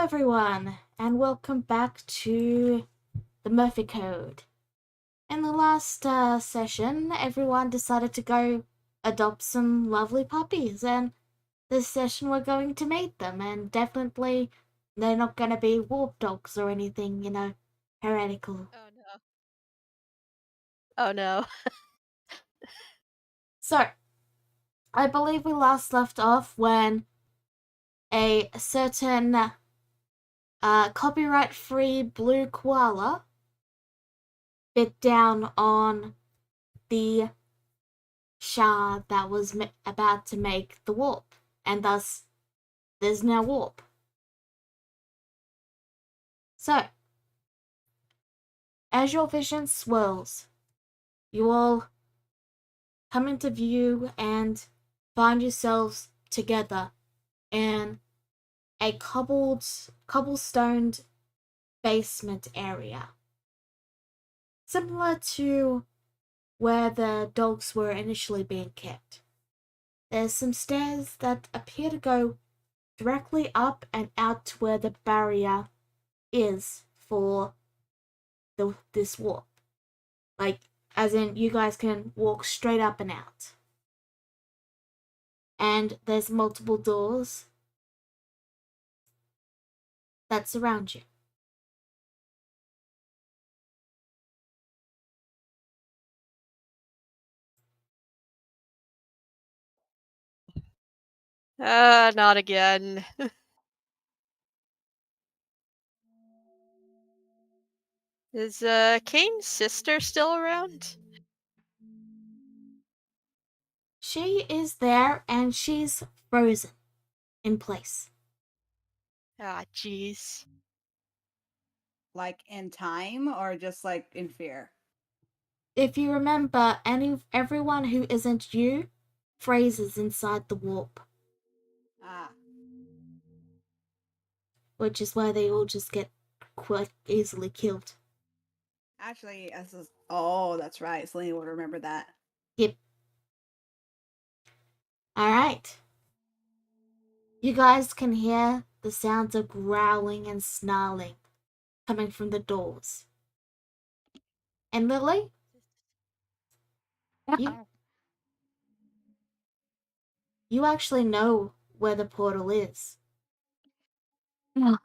everyone, and welcome back to the Murphy Code. In the last session, everyone decided to go adopt some lovely puppies, and this session we're going to meet them, and definitely they're not going to be warp dogs or anything, heretical. Oh no. Oh no. So, I believe we last left off when a certain copyright-free blue koala bit down on the shard that was about to make the warp, and thus there's no warp. So, as your vision swirls, you all come into view and find yourselves together in a cobblestoned basement area, similar to where the dogs were initially being kept. There's some stairs that appear to go directly up and out to where the barrier is for this warp. Like, as in, you guys can walk straight up and out. And there's multiple doors that surround you. Not again. Is Kane's sister still around? She is there and she's frozen in place. Ah, jeez. Like in time or just like in fear? If you remember, everyone who isn't you phrases inside the warp. Ah. Which is why they all just get quite easily killed. Actually, oh, that's right. Selena would remember that. Yep. Alright. You guys can hear the sounds of growling and snarling coming from the doors. And Lily? You actually know where the portal is.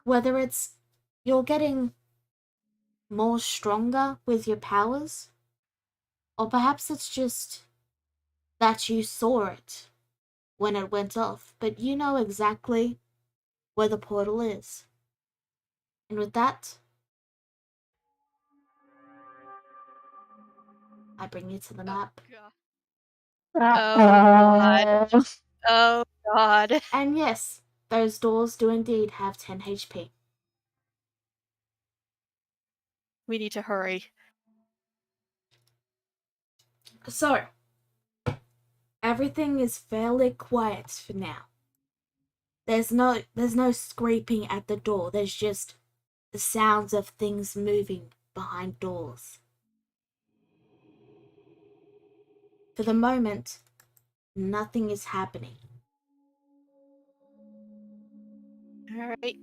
Whether it's you're getting more stronger with your powers, or perhaps it's just that you saw it when it went off, but you know exactly where the portal is. And with that, I bring you to the map. Oh god. Oh god. And yes, those doors do indeed have 10 HP. We need to hurry. So, everything is fairly quiet for now. There's no scraping at the door. There's just the sounds of things moving behind doors. For the moment, nothing is happening. Alright.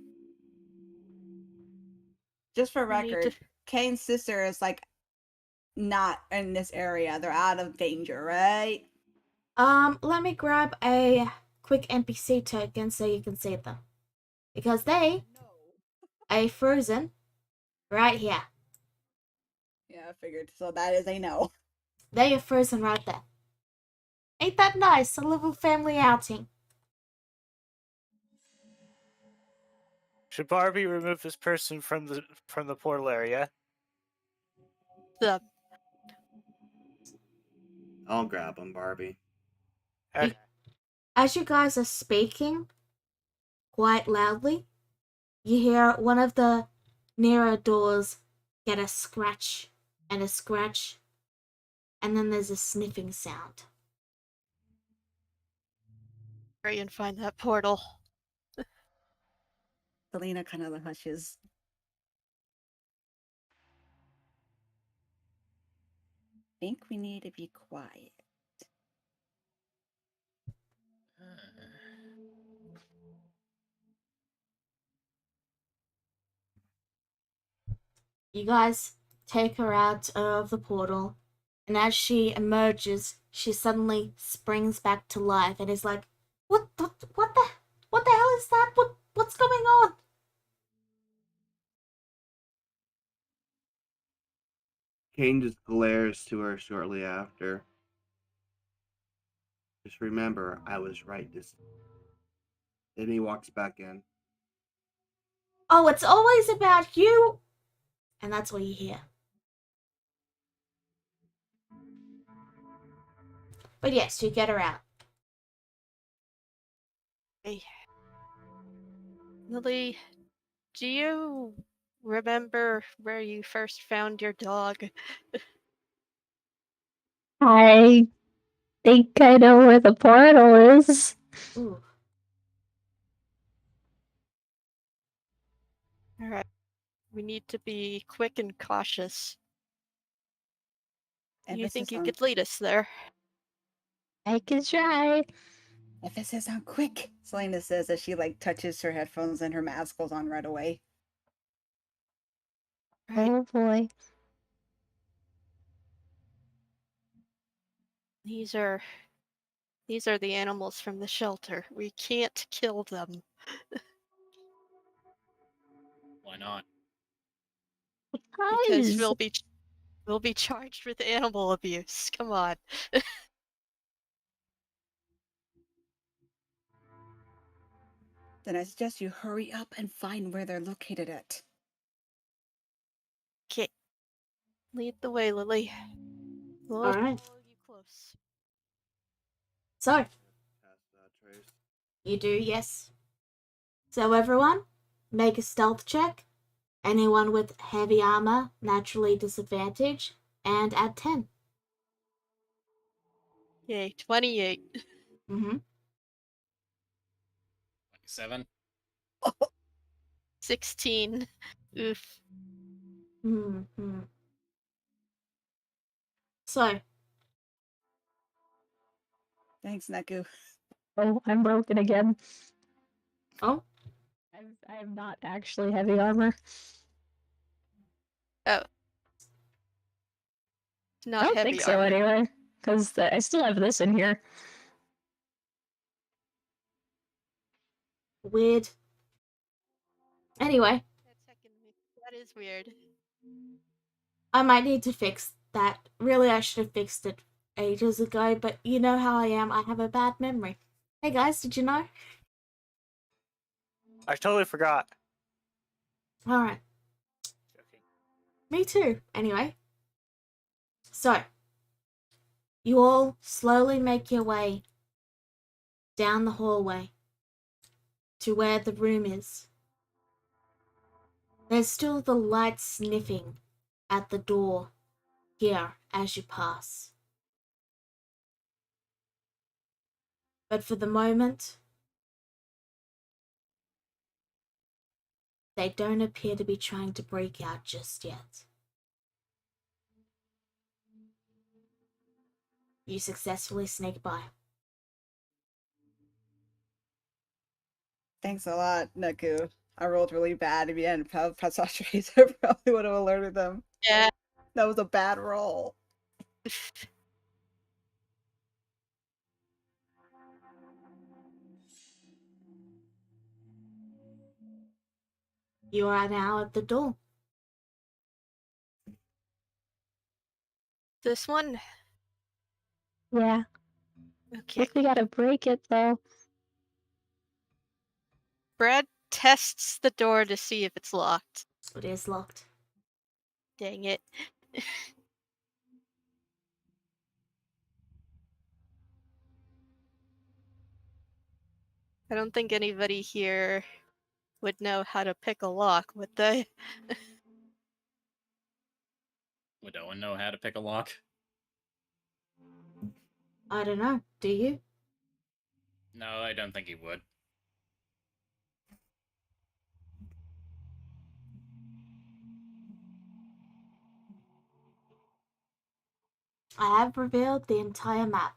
Just for record, Kane's sister is like not in this area. They're out of danger, right? Let me grab a quick NPC token so you can see them. Because they are frozen right here. Yeah, I figured. So that is a no. They are frozen right there. Ain't that nice? A little family outing. Should Barbie remove this person from the portal area? I'll grab him, Barbie. As you guys are speaking quite loudly, you hear one of the nearer doors get a scratch, and then there's a sniffing sound. Hurry and find that portal. Selena kind of hushes. I think we need to be quiet. You guys take her out of the portal, and as she emerges, she suddenly springs back to life and is like, what the hell is that? What's going on? Kane just glares to her shortly after. Just remember, I was right this. Then he walks back in. Oh, it's always about you! And that's what you hear. But yes, you get her out. Hey. Lily, do you remember where you first found your dog? I think I know where the portal is. Ooh. Alright. We need to be quick and cautious. Do you think you could lead us there? I can try. Emphasis on quick, Selena says as she touches her headphones and her mask goes on right away. Right. Oh boy. These are the animals from the shelter. We can't kill them. Why not? Because Guys. we'll be charged with animal abuse. Come on. Then I suggest you hurry up and find where they're located at. Okay. Lead the way, Lily. We'll Alright. follow you close. So, Trace. you do, yes. So everyone, make a stealth check. Anyone with heavy armor, naturally disadvantage, and add 10. Yay, 28. Mm-hmm. 27. 16. Oof. Mm-hmm. So, Thanks, Neku. Oh, I'm broken again. oh, I'm not actually heavy armor. Oh. I Not don't heavy think so armor. anyway. Because I still have this in here. weird. Anyway, That is weird. I might need to fix that. Really, I should have fixed it ages ago, but you know how I am. I have a bad memory. Hey guys, did you know? I totally forgot. Alright. Joking. Me too. Anyway. So, you all slowly make your way down the hallway to where the room is. There's still the light sniffing at the door here as you pass. But for the moment, they don't appear to be trying to break out just yet. You successfully sneak by. Thanks a lot, Neku. I rolled really bad. If you hadn't pressed off Trace, I probably would have alerted them. Yeah. That was a bad roll. You are now at the door. This one? Yeah. Okay. If we gotta break it though. Brad tests the door to see if it's locked. It is locked. Dang it. I don't think anybody here would know how to pick a lock, would they? Would Owen know how to pick a lock? I don't know. Do you? No, I don't think he would. I have revealed the entire map.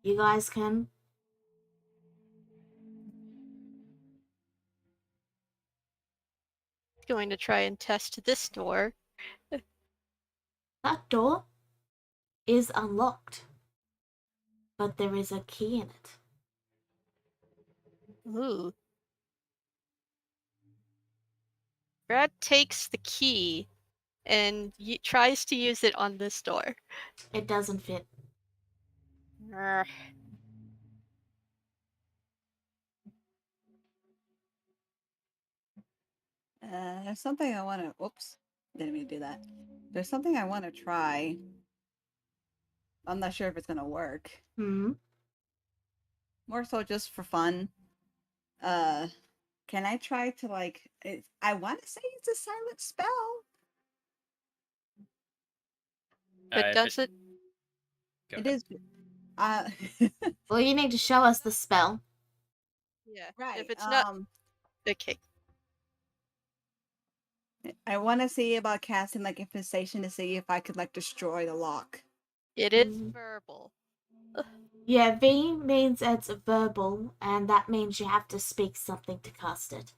You guys can Going to try and test this door. That door is unlocked, but there is a key in it. Ooh. Brad takes the key and tries to use it on this door. It doesn't fit. Urgh. There's something I want to. Whoops, didn't mean to do that. There's something I want to try. I'm not sure if it's gonna work. Hmm. More so just for fun. Can I try to like? I want to say it's a silent spell. But if does it? Go It ahead. is. Uh, Well, you need to show us the spell. Yeah. right. If it's not okay. I want to see about casting like infestation to see if I could like destroy the lock. It is Mhm. verbal. Yeah, V means it's verbal, and that means you have to speak something to cast it.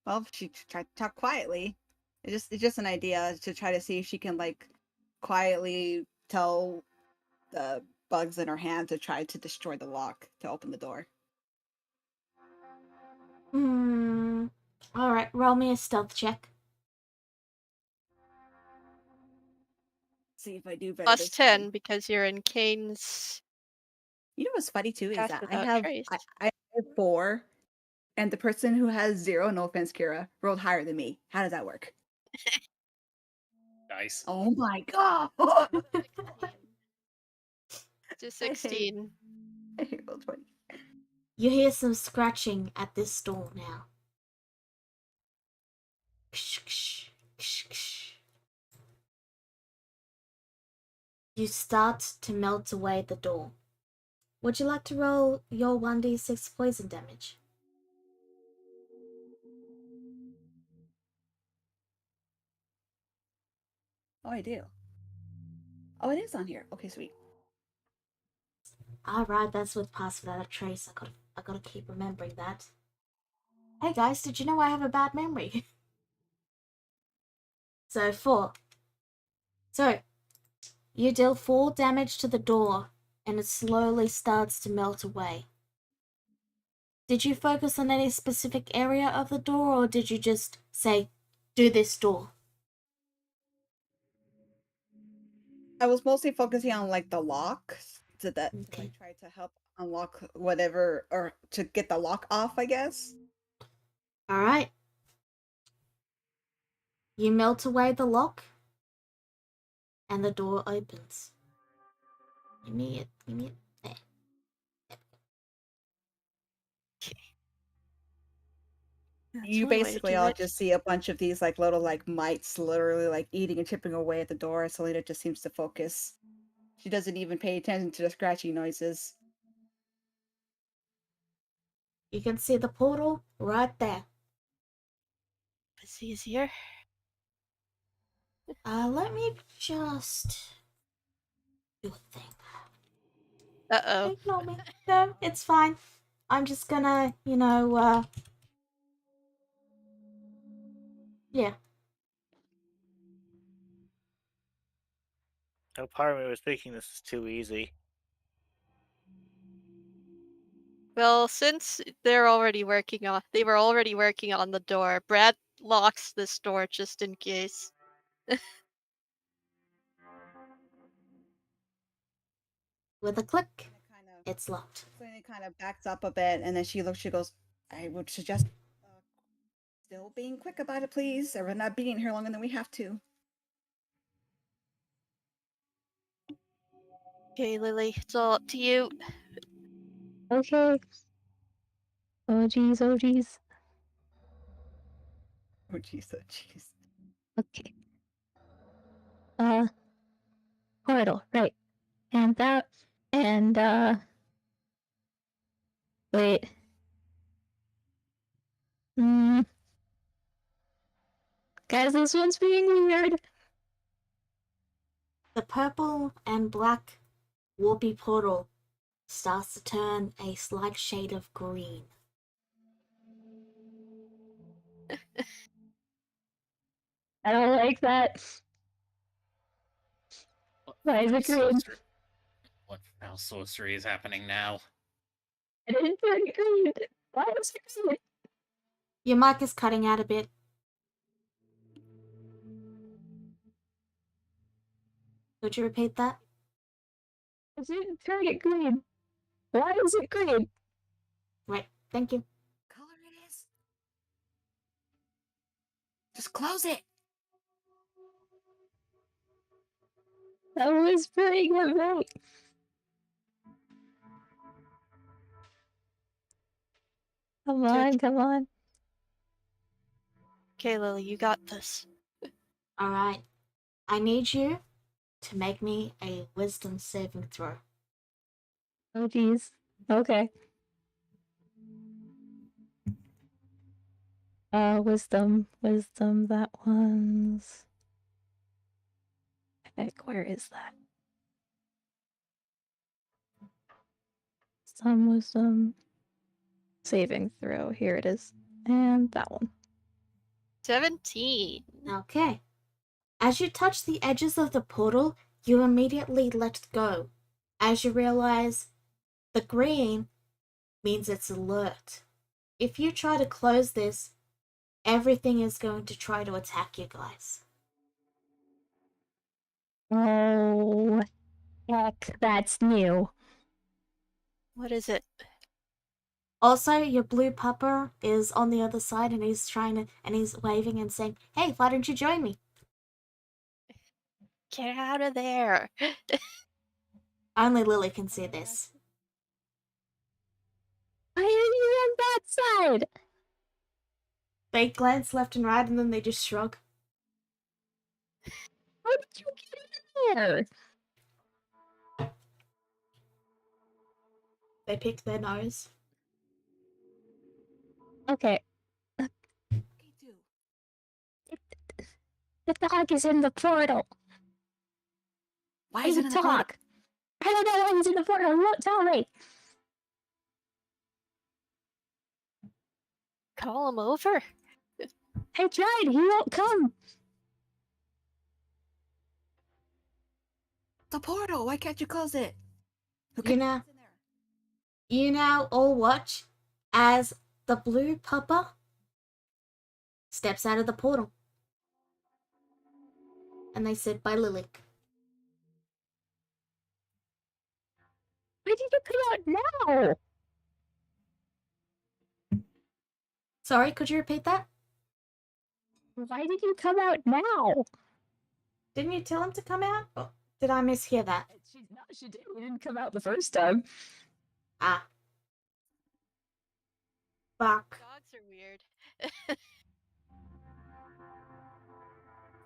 Well, she tried to talk quietly. It's just an idea to try to see if she can like quietly tell the bugs in her hand to try to destroy the lock to open the door. Alright, roll me a stealth check. See if I do better Plus this 10 time. because you're in Kane's You know what's funny too is pass that without trace. I have 4, and the person who has 0, no offense, Kira, rolled higher than me. How does that work? Nice. Oh my god! 16. I hate roll 20. You hear some scratching at this door now. Ksh, ksh, ksh, ksh. You start to melt away the door. Would you like to roll your 1d6 poison damage? Oh, I do. Oh, it is on here. Okay, sweet. Alright, that's with pass without a trace. I gotta keep remembering that. Hey guys, did you know I have a bad memory? So 4. So, you deal 4 damage to the door, and it slowly starts to melt away. Did you focus on any specific area of the door, or did you just say, do this door? I was mostly focusing on like the lock, so that to Okay. like try to help unlock whatever or to get the lock off, I guess. Alright. You melt away the lock, and the door opens. Give me it. There. That's You one way to basically do all it. just see a bunch of these like little like mites literally like eating and chipping away at the door. Selena just seems to focus. She doesn't even pay attention to the scratchy noises. You can see the portal right there. It's easier. Let me just do a thing. Uh-oh. Ignore me. No, it's fine. I'm just gonna, yeah. No part of me was thinking this is too easy. Well, since they were already working on the door, Brad locks this door just in case. With a click, Kind of, it's locked. Selena kind of backs up a bit, and then she looks. She goes, "I would suggest still being quick about it, please, or we're not being here longer than we have to." Okay, Lily, it's all up to you. Okay. Oh jeez, oh jeez. Oh jeez, oh jeez. Okay. Portal, right. And that, and, wait. Hmm. Guys, this one's being weird. The purple and black warpy portal starts to turn a slight shade of green. I don't like that. Why is it green? What foul sorcery is happening now? I didn't turn it green. Why is it green? Your mic is cutting out a bit. Could you repeat that? I didn't turn it green. Why is it green? Right, thank you. Color it is. Just close it. I was whispering at me. Come on, come on. Okay, Lily, you got this. Alright. I need you to make me a wisdom saving throw. Oh, jeez. Okay. Wisdom, that one's... Heck, where is that? Wisdom. Saving throw, here it is. And that one. 17. Okay. As you touch the edges of the portal, you immediately let go, as you realize the green means it's alert. If you try to close this, everything is going to try to attack you guys. Oh, heck, that's new. What is it? Also, your blue pupper is on the other side and he's waving and saying, "Hey, why don't you join me?" Get out of there. Only Lily can see this. Why are you on that side? They glance left and right and then they just shrug. How did you get in there? They pick their nose. Okay, Okay, too. the dog is in the portal. Why Why is does it it in the portal? talk? I don't know why he's in the portal. He won't tell me. Call him over? I tried. He won't come. The portal. Why can't you close it? You know, you now all watch as the blue pupper steps out of the portal. And they sit by Lily. Why did you come out now? Sorry, could you repeat that? Why did you come out now? Didn't you tell him to come out? Or did I mishear that? She did. He didn't come out the first time. Ah. Fuck. Dogs are weird.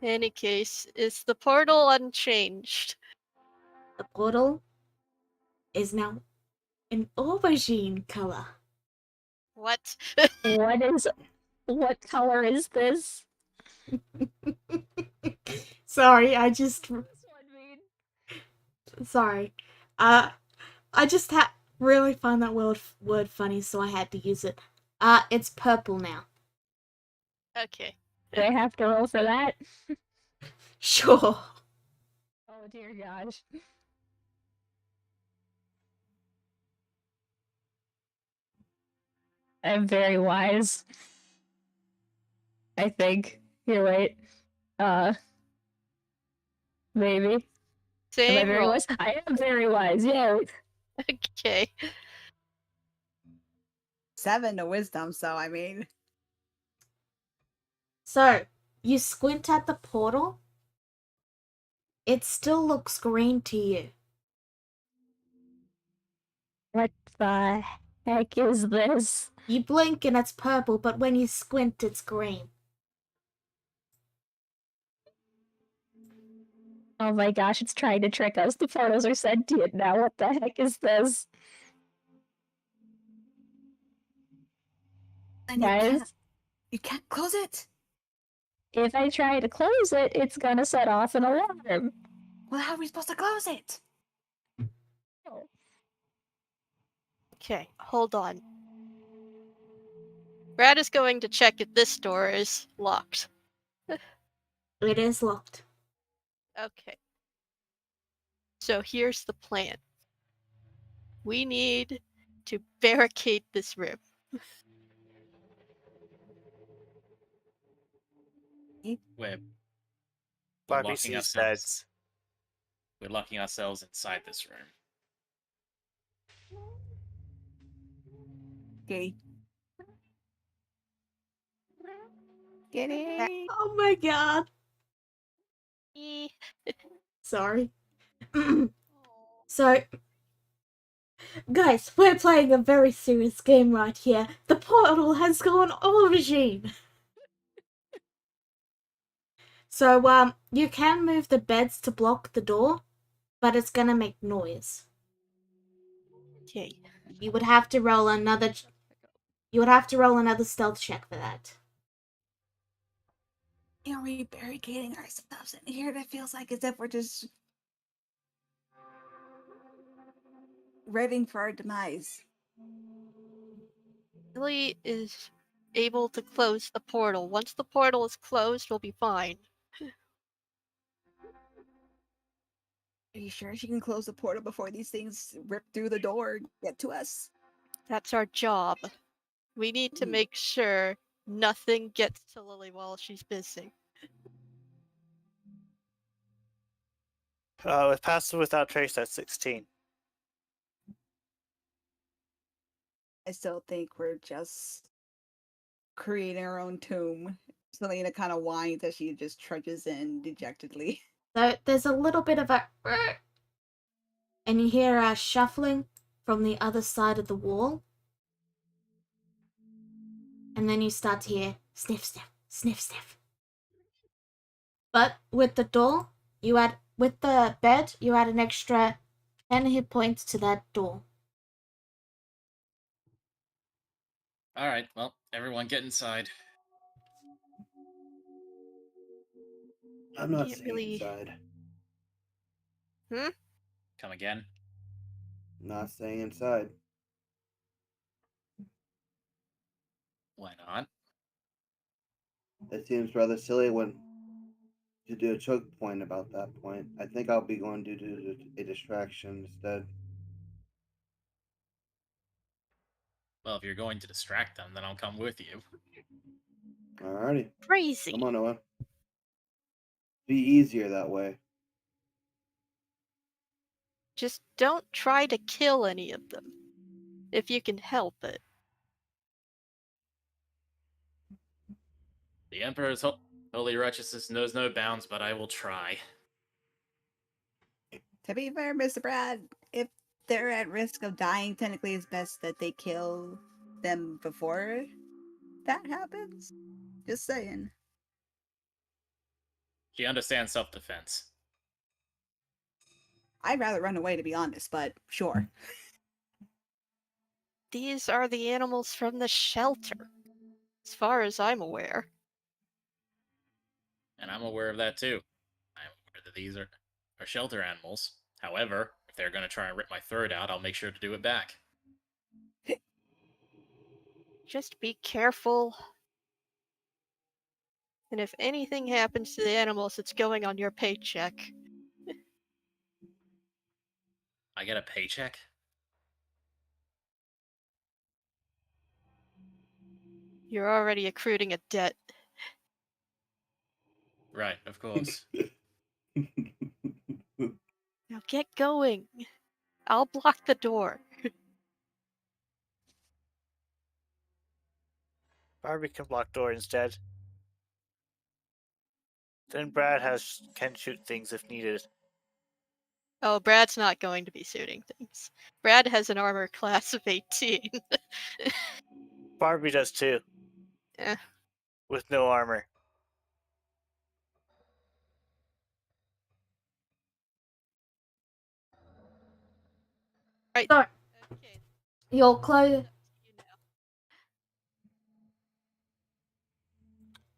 In any case, is the portal unchanged? The portal is now an aubergine color. What? What color is this? Sorry, I just... This one mean? Sorry. I just really find that word funny, so I had to use it. It's purple now. Okay. Do I have to roll for that? Sure. Oh dear gosh. I'm very wise. I think. Here, wait. Maybe. Am I Same very roll. wise? I am very wise, yeah. Okay. 7 to wisdom, so I mean. So, you squint at the portal. It still looks green to you. What the heck is this? You blink and it's purple, but when you squint, it's green. Oh my gosh, it's trying to trick us. The portals are sentient now. What the heck is this? Then Guys, you can't close it. if I try to close it, it's gonna set off an alarm. Well, how are we supposed to close it? Okay, hold on. Brad is going to check if this door is locked. It is locked. Okay. So here's the plan. We need to barricade this room. We're Barbie locking sees ourselves. We're locking ourselves inside this room. Kitty. Kitty. Oh my god. Eh. Sorry. So, guys, we're playing a very serious game right here. The portal has gone aubergine. So, you can move the beds to block the door, but it's gonna make noise. Okay. You would have to roll another. You would have to roll another stealth check for that. Are we barricading ourselves in here? That feels like as if we're just ready for our demise. Billy is able to close the portal. Once the portal is closed, we'll be fine. Are you sure she can close the portal before these things rip through the door and get to us? That's our job. We need to Hmm. make sure nothing gets to Lily while she's busy. With passive without trace, that's 16. I still think we're just creating our own tomb. Selena kind of whines as she just trudges in dejectedly. So there's a little bit of a, and you hear a shuffling from the other side of the wall, and then you start to hear sniff, sniff, sniff, sniff. But with the door, with the bed, you add an extra 10 hit points to that door. Alright, well, everyone get inside. I'm not Can't staying really- inside. Come again. Not staying inside. Why not? It seems rather silly when to do a choke point about that point. I think I'll be going to do a distraction instead. Well, if you're going to distract them, then I'll come with you. Alrighty. Crazy. Come on, Owen. Be easier that way. Just don't try to kill any of them. If you can help it. The Emperor's holy righteousness knows no bounds, but I will try. To be fair, Mr. Brad, if they're at risk of dying, technically it's best that they kill them before that happens. Just saying. He understands self-defense. I'd rather run away, to be honest, but sure. These are the animals from the shelter, as far as I'm aware. And I'm aware of that too. I'm aware that these are shelter animals. However, if they're going to try and rip my throat out, I'll make sure to do it back. Just be careful. And if anything happens to the animals, it's going on your paycheck. I get a paycheck? You're already accruing a debt. Right, of course. Now get going. I'll block the door. Barbie can block door instead. Then Brad can shoot things if needed. Oh, Brad's not going to be shooting things. Brad has an armor class of 18. Barbie does too. Eh. With no armor. Right. So, Okay. you'll close.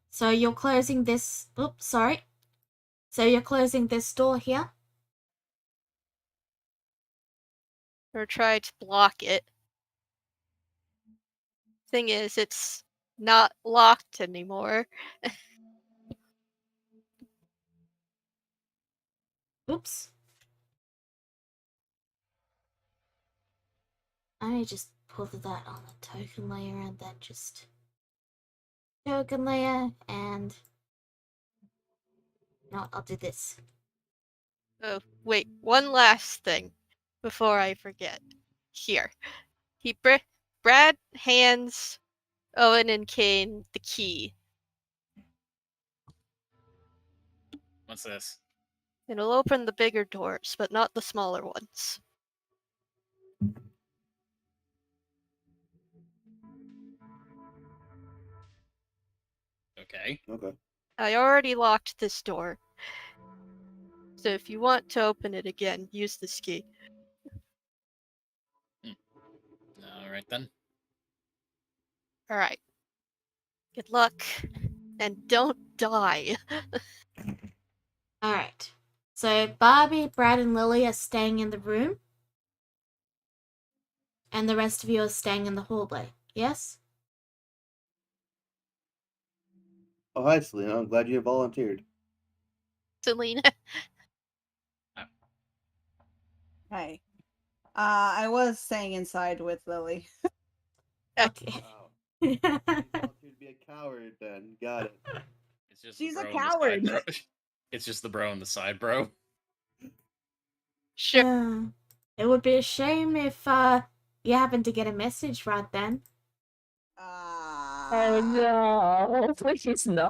So you're closing this. Oops, sorry. So you're closing this door here. Or try to block it. Thing is, it's not locked anymore. Oops. Let me just put that on the token layer and then just token layer and no, I'll do this. Oh, wait, one last thing before I forget. Here. Brad hands Owen and Kane the key. What's this? It'll open the bigger doors, but not the smaller ones. Okay. Okay. I already locked this door. So if you want to open it again, use this key. Alright then. Alright. Good luck. And don't die. Alright. So Barbie, Brad, and Lily are staying in the room. And the rest of you are staying in the hallway. Yes? Oh, hi, Selena. I'm glad you volunteered. Selena. Hi. I was staying inside with Lily. Okay. Wow. You volunteered to be a coward then. Got it. It's just She's the a bro and the coward. side bro. It's just the bro and the side bro. Sure. It would be a shame if you happened to get a message right then. Oh no, please no.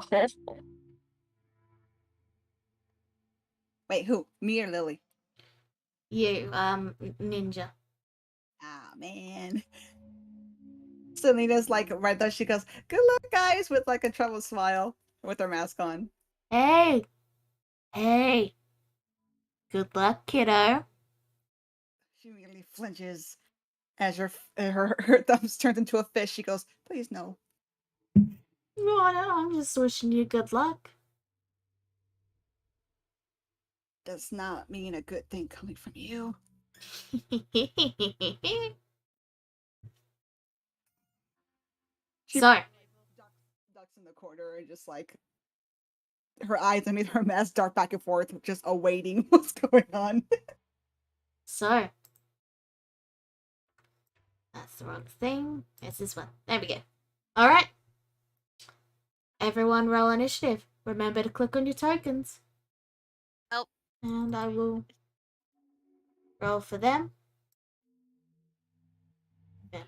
Wait, who? Me or Lily? You, Ninja. Ah, man. Selena's like right there. She goes, "Good luck, guys," with like a troubled smile with her mask on. Hey! Hey! Good luck, kiddo. She immediately flinches as her thumbs turned into a fist. She goes, "Please no." No, I'm just wishing you good luck. Does not mean a good thing coming from you. She So, ducks in the corner and just like her eyes underneath her mask dart back and forth, just awaiting what's going on. so. That's the wrong thing. It's this one. There we go. Alright. Everyone roll initiative. Remember to click on your tokens. Oh. And I will roll for them. Yeah.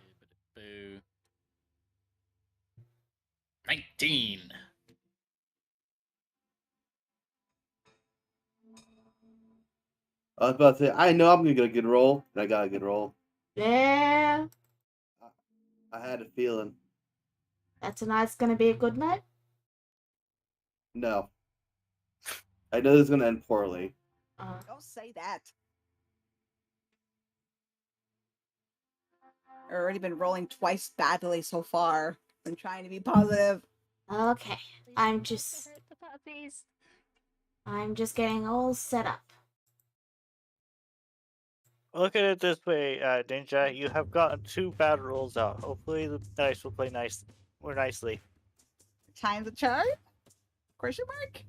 Boo. 19. I was about to say, I know I'm gonna get a good roll, and I got a good roll. Yeah. I had a feeling. That's tonight's gonna be a good night. No. I know this is gonna end poorly. Don't say that. I've already been rolling twice badly so far. I'm trying to be positive. Okay. I'm Please just don't hurt the puppies. I'm just getting all set up. Look at it this way, Ninja. You have gotten 2 bad rolls out. Hopefully the dice will play nicely. Time to charge? Question mark?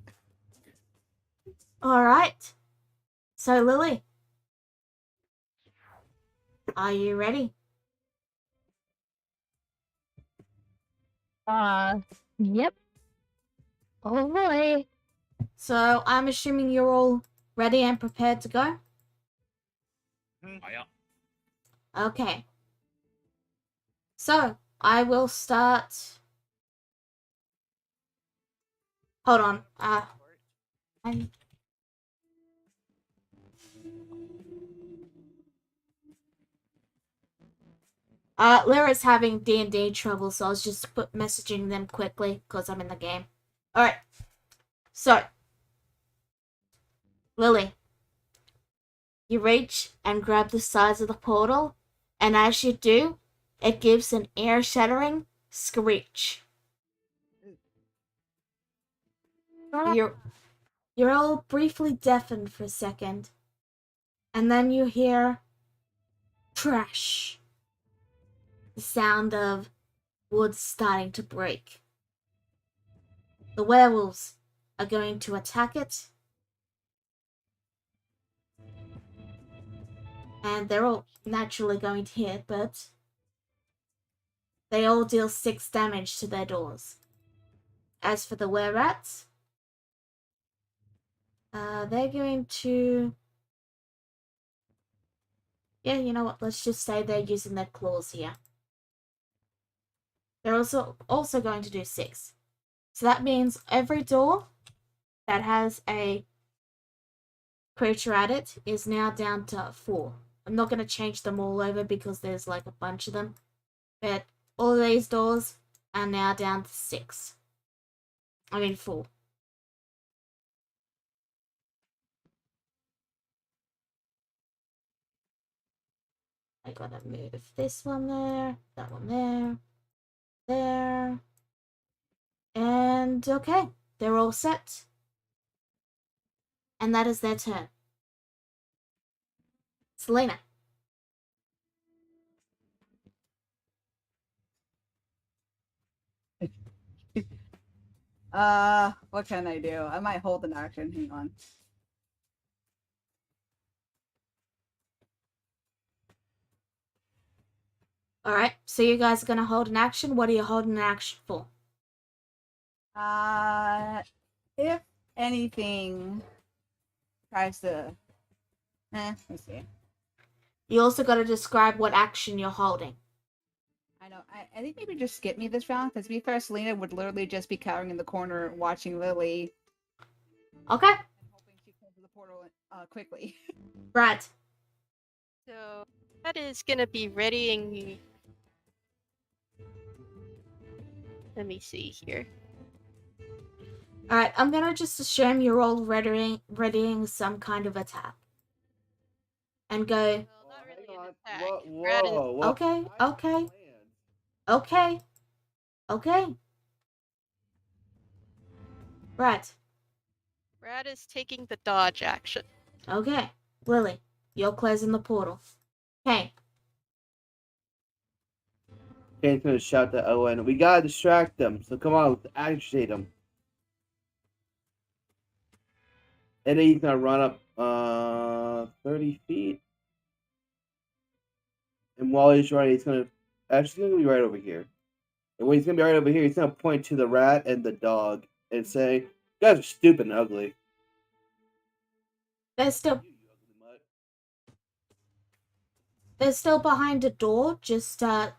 Alright. So Lily. Are you ready? Yep. Oh boy. So I'm assuming you're all ready and prepared to go? Oh, yeah. Okay. So I will start. Hold on. I'm... Lyra's having D&D trouble, so I was just messaging them quickly because I'm in the game. Alright. So, Lily, you reach and grab the sides of the portal, and as you do, it gives an ear-shattering screech. You're all briefly deafened for a second, and then you hear crash. The sound of wood starting to break. The werewolves are going to attack it. And they're all naturally going to hit, but they all deal 6 damage to their doors. As for the were-rats, they're going to... Yeah, you know what? Let's just say they're using their claws here. They're also going to do 6. So that means every door that has a creature at it is now down to 4. I'm not going to change them all over because there's like a bunch of them. But all of these doors are now down to 6. I mean 4. I gotta move this one there, that one there, there. And okay, they're all set. And that is their turn. Selena. What can I do? I might hold an action. Hang on. Alright, so you guys are gonna hold an action. What are you holding an action for? If anything tries to, let's see. You also gotta describe what action you're holding. I know. I think maybe just skip me this round because to be fair, Selena would literally just be cowering in the corner watching Lily. Okay, And hoping she comes to the portal quickly. Brad. So that is gonna be readying. Let me see here. Alright, I'm gonna just assume you're all readying some kind of attack. And go, Well, not really an attack. Brad is Whoa. okay, okay, okay, okay. Brad is taking the dodge action. Okay. Lily, you're closing the portal. Okay. Kane's gonna shout to Owen, we gotta distract them, so come on, let's agitate them. And then he's gonna run up 30 feet. And while he's running, he's gonna be right over here. And when he's gonna be right over here, he's gonna point to the rat and the dog and say, "You guys are stupid and ugly." They're still behind a door, just so.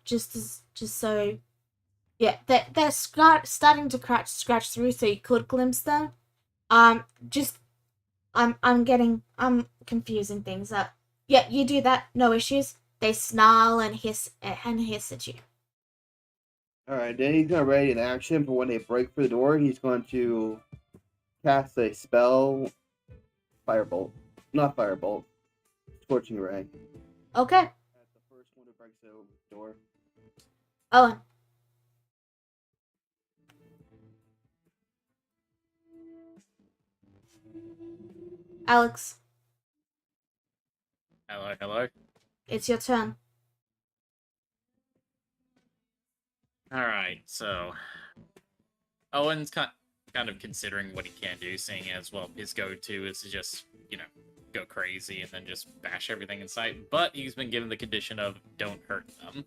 Yeah, they're starting to scratch through, so you could glimpse them. I'm confusing things up. Yeah, you do that, no issues. They snarl and hiss at you. Alright, then he's gonna ready an action for when they break through the door. He's going to cast a spell. Firebolt. Not Firebolt. Scorching Ray. Okay. That's the first one to break the door. Owen. Alex, Hello. it's your turn. Alright, so Owen's kind of considering what he can do, seeing as, well, his go-to is to just, go crazy and then just bash everything in sight, but he's been given the condition of don't hurt them.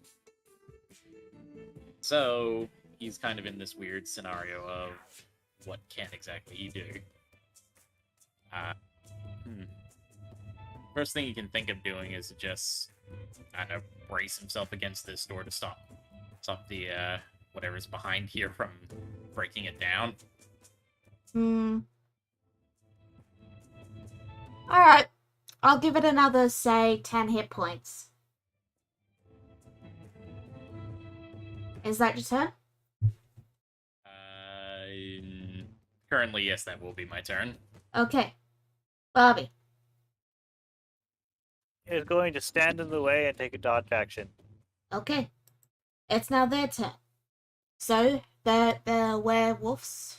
So he's kind of in this weird scenario of what can exactly he do. First thing he can think of doing is to just kind of brace himself against this door to stop the whatever's behind here from breaking it down. Alright. I'll give it another, say, 10 hit points. Is that your turn? Currently, yes, that will be my turn. Okay. Barbie. Is going to stand in the way and take a dodge action. Okay. It's now their turn. So, the werewolves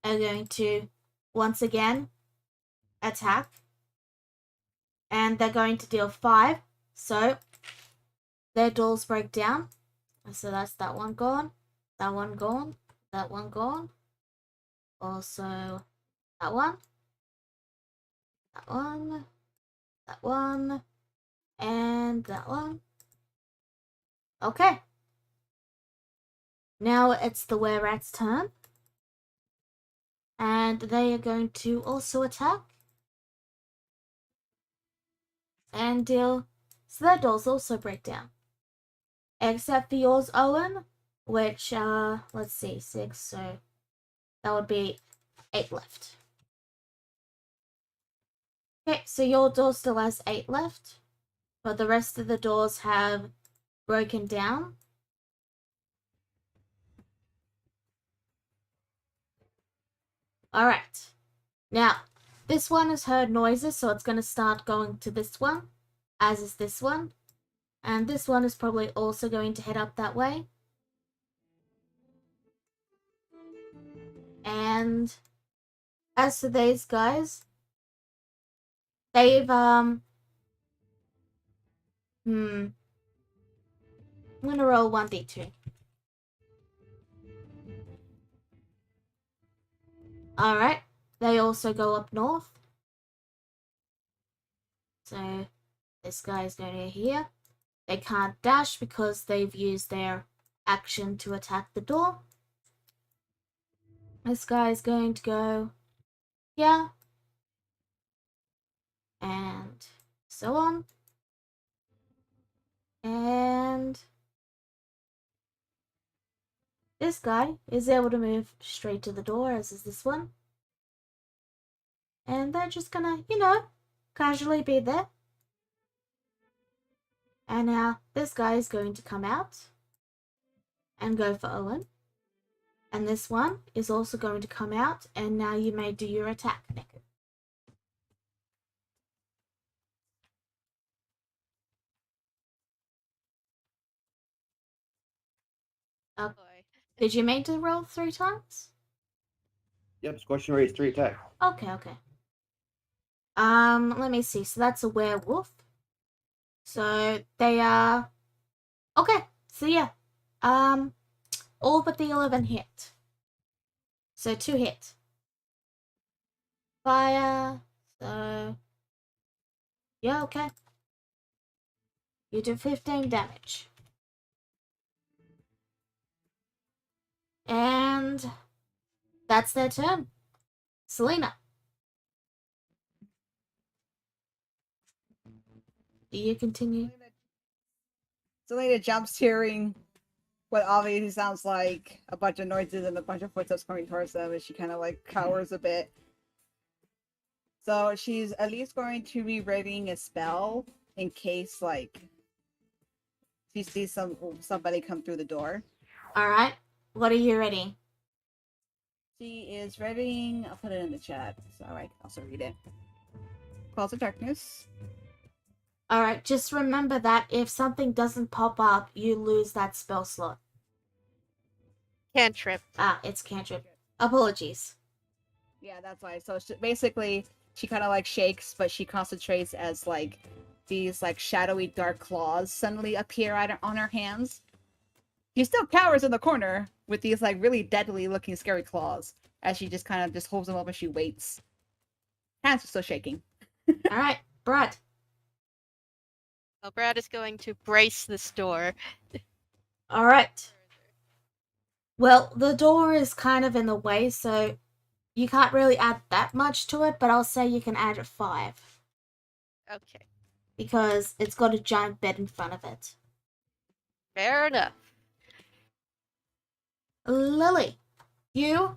are going to, once again, attack. And they're going to deal 5. So, their doors break down. So that's that one gone. That one gone. That one gone. Also, that one. That one. That one. And that one. Okay. Now it's the were-rat's turn. And they are going to also attack. And deal. So their doors also break down. Except for yours, Owen, which, let's see, 6, so that would be 8 left. Okay, so your door still has 8 left, but the rest of the doors have broken down. Alright. Now, this one has heard noises, so it's going to start going to this one, as is this one. And this one is probably also going to head up that way. And as for these guys, they've, I'm gonna roll 1d2. Alright, they also go up north. So, this guy is going to here. They can't dash because they've used their action to attack the door. This guy is going to go here. And so on. And this guy is able to move straight to the door, as is this one. And they're just gonna, casually be there. And now this guy is going to come out and go for Owen. And this one is also going to come out, and now you may do your attack, Nick. Boy. Did you mean to roll 3 times? Yep, scorching ray is 3 attacks. Okay. Let me see. So that's a werewolf. So they are... Okay, so yeah. All but the 11 hit. So 2 hit. Fire. So... Yeah, okay. You do 15 damage. And... that's their turn. Selena. Do you continue? Selena jumps, hearing what obviously sounds like a bunch of noises and a bunch of footsteps coming towards them, and she kind of like cowers a bit. So she's at least going to be readying a spell in case like she sees somebody come through the door. Alright. What are you ready? She is readying. I'll put it in the chat so I can also read it. Calls of Darkness. Alright, just remember that if something doesn't pop up, you lose that spell slot. Cantrip. It's cantrip. Apologies. Yeah, that's why. So basically, she kind of like shakes, but she concentrates as like these like shadowy dark claws suddenly appear on her hands. She still cowers in the corner with these like really deadly looking scary claws as she just kind of just holds them up and she waits. Hands are still shaking. Alright, Brad. Well, Brad is going to brace this door. Alright. Well, the door is kind of in the way, so you can't really add that much to it, but I'll say you can add 5. Okay. Because it's got a giant bed in front of it. Fair enough. Lily, you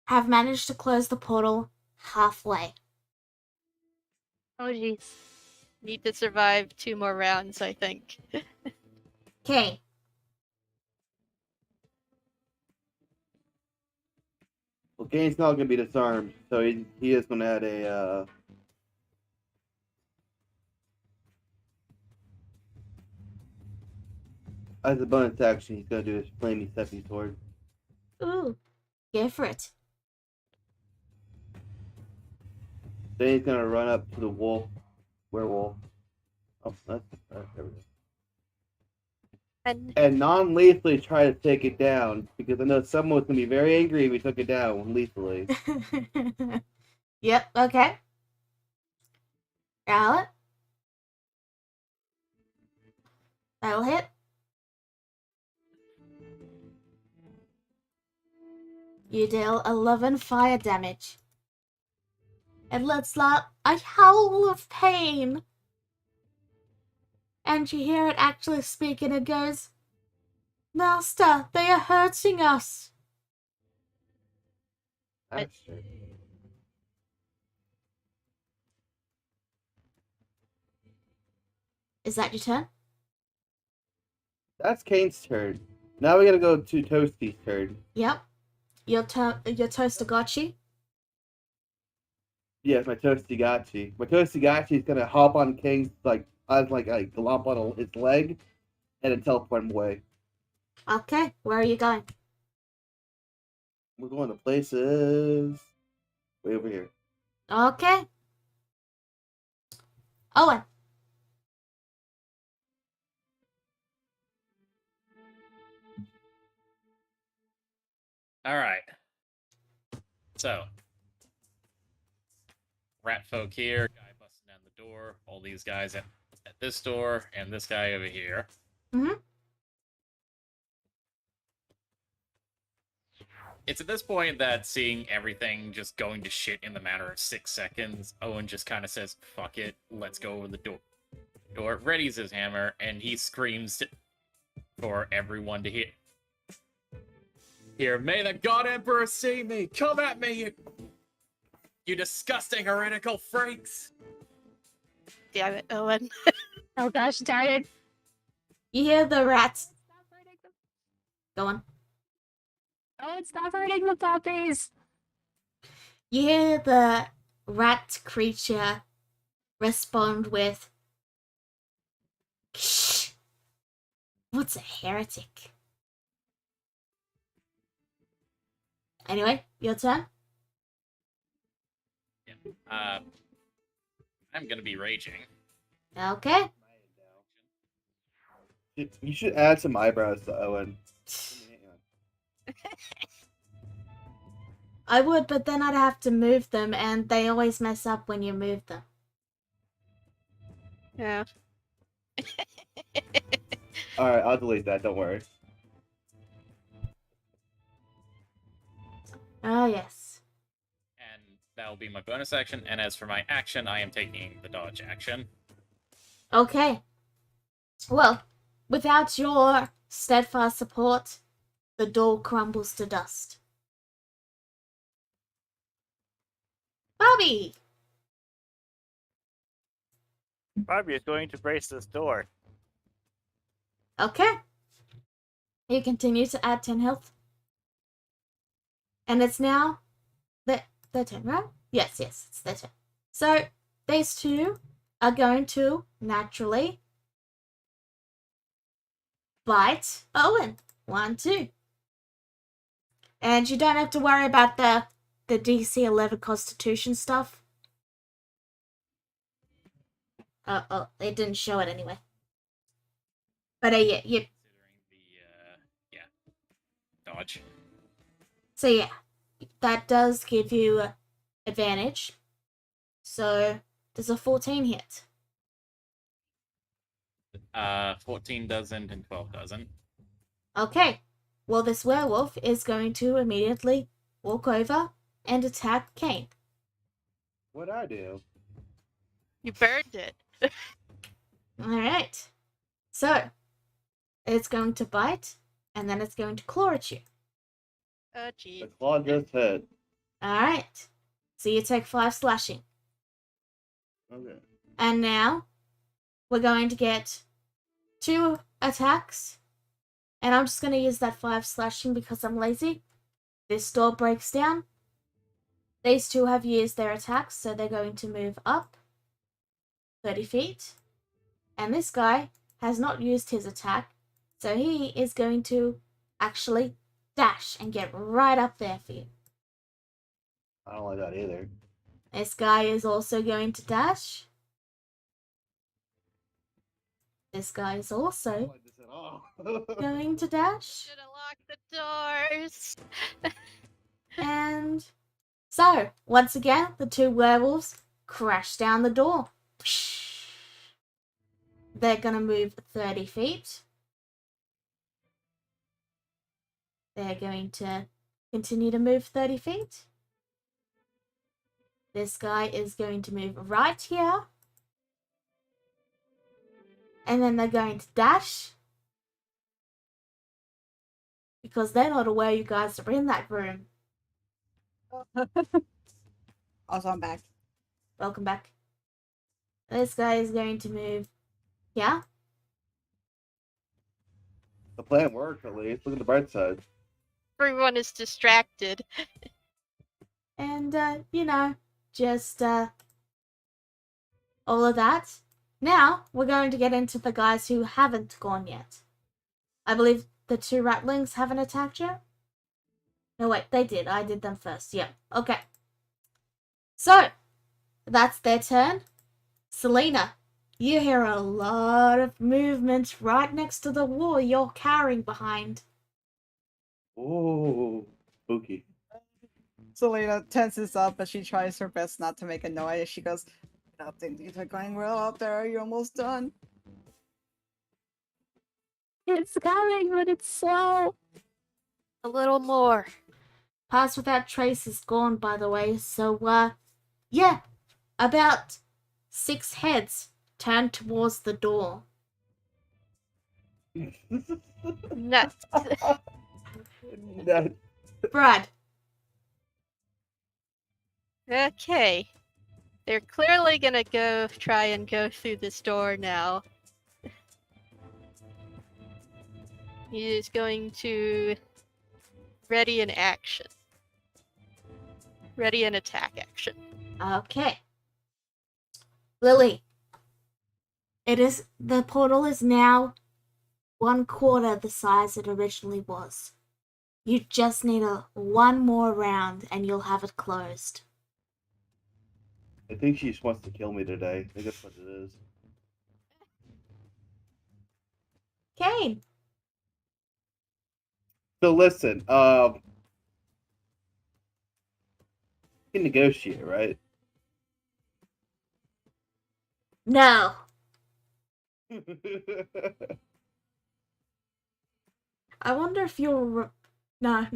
have managed to close the portal halfway. Oh jeez. Need to survive 2 more rounds, I think. Okay. Well, Gain's not going to be disarmed, so he is going to add a, as a bonus action, he's going to do his flaming stepping sword. Ooh. Go for it. Then he's going to run up to the werewolf. Oh, there we go. And non-lethally try to take it down, because I know someone was going to be very angry if we took it down lethally. Yep, okay. Rowlet? That'll hit. You deal 11 fire damage. It lets out a howl of pain. And you hear it actually speak, and it goes, "Master, they are hurting us." Master. Is that your turn? That's Kane's turn. Now we gotta go to Toasty's turn. Yep. Your toaster got you. Yes, my Toasty Gotchi. My Toasty Gotchi is gonna hop on Kane's like glomp on his leg, and then teleport him away. Okay, where are you going? We're going to places way over here. Okay. Owen. All right. So, rat folk here, guy busting down the door, all these guys at this door, and this guy over here. Mhm. It's at this point that seeing everything just going to shit in the matter of 6 seconds, Owen just kind of says, "Fuck it, let's go over the door." Readies his hammer, and he screams for everyone to hear. Here, may the God Emperor see me! Come at me, you disgusting heretical freaks! Damn it, Owen. Oh gosh, darn it. You hear the rats. Stop hurting them. Go on. Oh, stop hurting the puppies. You hear the rat creature respond with, "Shh. What's a heretic?" Anyway, your turn. I'm gonna be raging. Okay. You should add some eyebrows to Owen. I would, but then I'd have to move them, and they always mess up when you move them. Yeah. Alright, I'll delete that, don't worry. Oh, yes. And that will be my bonus action, and as for my action, I am taking the dodge action. Okay. Well, without your steadfast support, the door crumbles to dust. Bobby! Bobby is going to brace this door. Okay. You continue to add 10 health. And it's now their turn, right? Yes, it's their turn. So, these two are going to naturally bite Owen. 1, 2. And you don't have to worry about the DC 11 Constitution stuff. Oh, it didn't show it anyway. But yeah. Considering the, dodge. So yeah, that does give you advantage. So does a 14 hit? 14 doesn't, and 12 doesn't. Okay. Well, this werewolf is going to immediately walk over and attack Kane. What'd I do? You burned it. Alright. So, it's going to bite, and then it's going to claw at you. Oh, The jeez. claw just hit. Alright. So you take 5 slashing. Okay. And now, we're going to get 2 attacks. And I'm just going to use that 5 slashing because I'm lazy. This door breaks down. These two have used their attacks, so they're going to move up 30 feet. And this guy has not used his attack, so he is going to actually dash and get right up there for you. I don't like that either. This guy is also going to dash. This guy is I don't also like this at all. going to dash. Should have locked the doors. And so, once again, the two werewolves crash down the door. they're gonna move 30 feet. They're going to continue to move 30 feet. This guy is going to move right here. And then they're going to dash. Because they're not aware you guys are in that room. Also, I'm back. Welcome back. This guy is going to move here. The plan worked, at least. Look at the bright side. Everyone is distracted. And, just, all of that. Now, we're going to get into the guys who haven't gone yet. I believe the 2 ratlings haven't attacked yet? No, wait, they did. I did them first. Yep. Okay. So, that's their turn. Selena, you hear a lot of movement right next to the wall you're carrying behind. Ooh, spooky. Selena tenses up, but she tries her best not to make a noise. She goes, I don't think these are going well out there. You're almost done. It's coming, but it's slow. A little more. Pass Without Trace is gone, by the way, so, yeah, about 6 heads turned towards the door. Nuts. That- Brad, Okay. They're clearly gonna try and go through this door now. He is going to ready an action. Ready an attack action. okay. Lily, the portal is now 1/4 the size it originally was. You just need one more round and you'll have it closed. I think she just wants to kill me today. I think that's what it is. Kane, So listen, you can negotiate, right? no. I wonder if you're... No,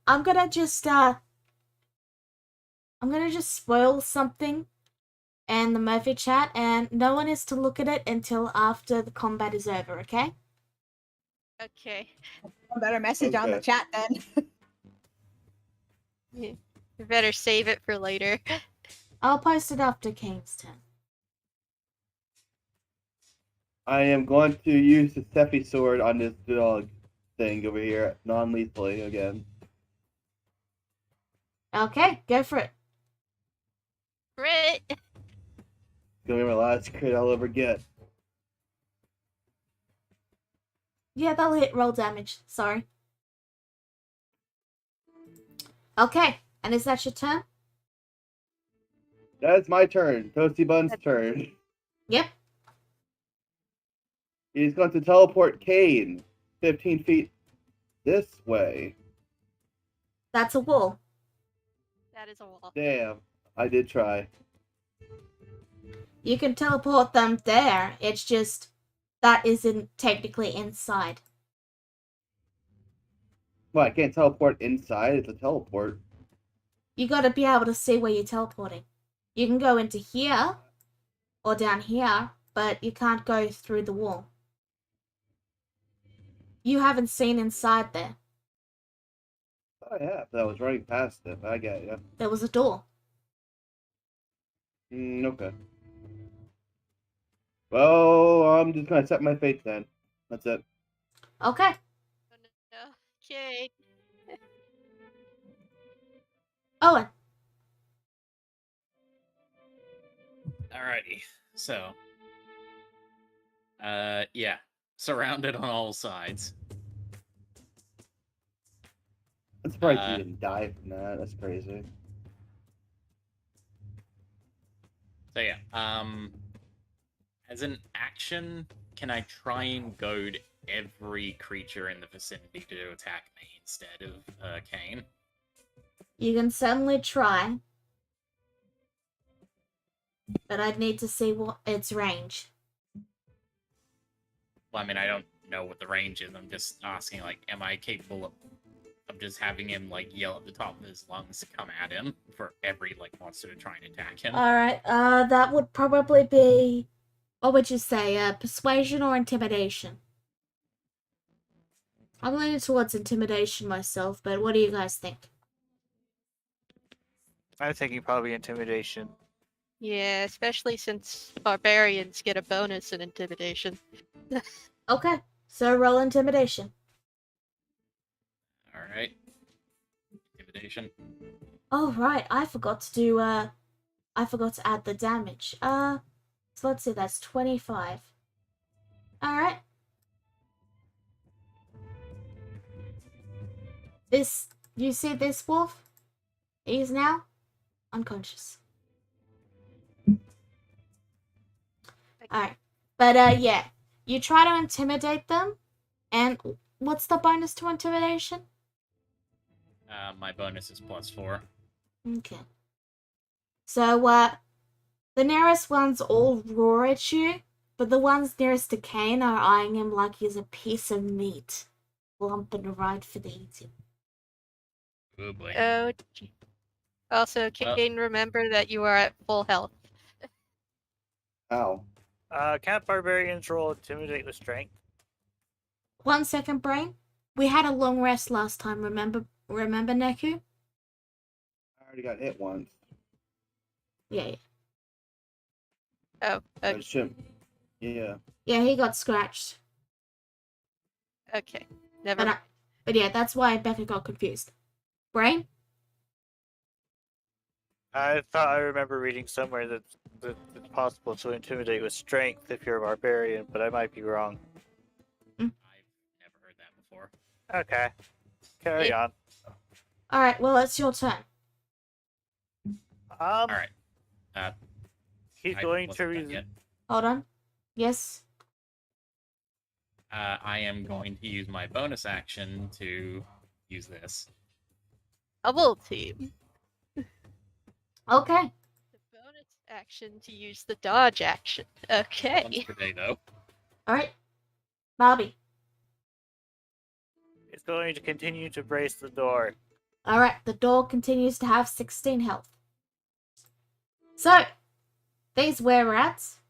I'm gonna just spoil something in the Murphy chat, and no one is to look at it until after the combat is over, okay? Okay. A better message on the Okay. chat then. You better save it for later. I'll post it after Kane's turn. I am going to use the Sephi sword on this dog thing over here, non-lethally again. Okay, go for it. Crit! It's gonna be my last crit I'll ever get. Yeah, that'll hit roll damage. Sorry. Okay, and is that your turn? That's my turn. Toasty Bun's turn. Yep. He's going to teleport Kane 15 feet this way. That's a wall. That is a wall. Damn, I did try. You can teleport them there. It's just that isn't technically inside. Well, I can't teleport inside. It's a teleport. You gotta be able to see where you're teleporting. You can go into here or down here, but you can't go through the wall. You haven't seen inside there. I have. I was running past it. I get you. There was a door. Okay. Well, I'm just gonna accept my fate then. That's it. Okay. Oh, no. Okay. Owen. Alrighty. So, yeah, surrounded on all sides. I'm surprised you didn't die from that. That's crazy. So yeah, as an action, can I try and goad every creature in the vicinity to attack me instead of Kane? You can certainly try. But I'd need to see what its range. Well, I mean, I don't know what the range is. I'm just asking, like, am I capable of just having him, like, yell at the top of his lungs to come at him for every, like, monster to try and attack him? Alright, that would probably be, what would you say, persuasion or intimidation? I'm leaning towards intimidation myself, but what do you guys think? I'm thinking probably intimidation. Yeah, especially since barbarians get a bonus in intimidation. Okay, so roll intimidation. Alright. Intimidation. Oh, right, I forgot to add the damage. So let's see, that's 25. Alright. You see this wolf? He's now unconscious. Alright. But, yeah. You try to intimidate them, and what's the bonus to intimidation? My bonus is +4. Okay. So, the nearest ones all roar at you, but the ones nearest to Kane are eyeing him like he's a piece of meat, lumping right for the eating. Oh boy. Oh, gee. Also, Well- Kane, remember that you are at full health. Ow. Can't barbarians roll intimidate with strength? 1 second, Brain. We had a long rest last time, remember, Neku? I already got hit once. Yeah. Oh, But okay. it shouldn't. Yeah. Yeah, he got scratched. Okay. Never. But yeah, that's why Becca got confused. Brain? I thought I remember reading somewhere that it's possible to intimidate with strength if you're a barbarian, but I might be wrong. I've never heard that before. Okay. Carry on. Alright, well, it's your turn. Alright. He's I going wasn't to done yet. Hold on. Yes? I am going to use my bonus action to use this. Double team. Okay. The bonus action to use the dodge action. Once Okay. per day, though. Alright. Bobby. He's going to continue to brace the door. Alright, the door continues to have 16 health. So, these were-rats,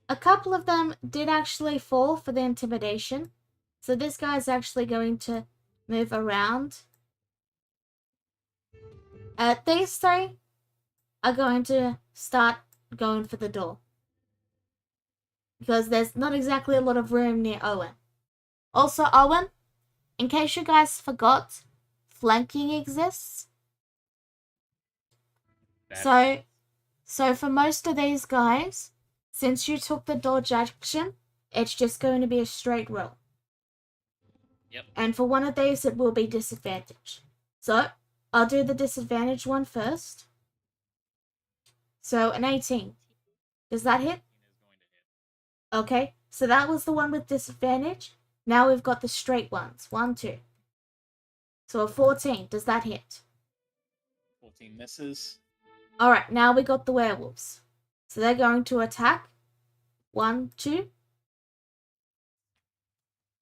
a couple of them did actually fall for the intimidation. So this guy's actually going to move around. These three are going to start going for the door. Because there's not exactly a lot of room near Owen. Also, Owen, in case you guys forgot, flanking exists. So for most of these guys, since you took the dodge action, it's just going to be a straight roll. Yep. And for one of these, it will be disadvantage. So I'll do the disadvantage one first. So an 18. Does that hit? Okay, so that was the one with disadvantage. Now we've got the straight ones. 1, 2. So a 14. Does that hit? 14 misses. Alright, now we got the werewolves. So they're going to attack. 1, 2.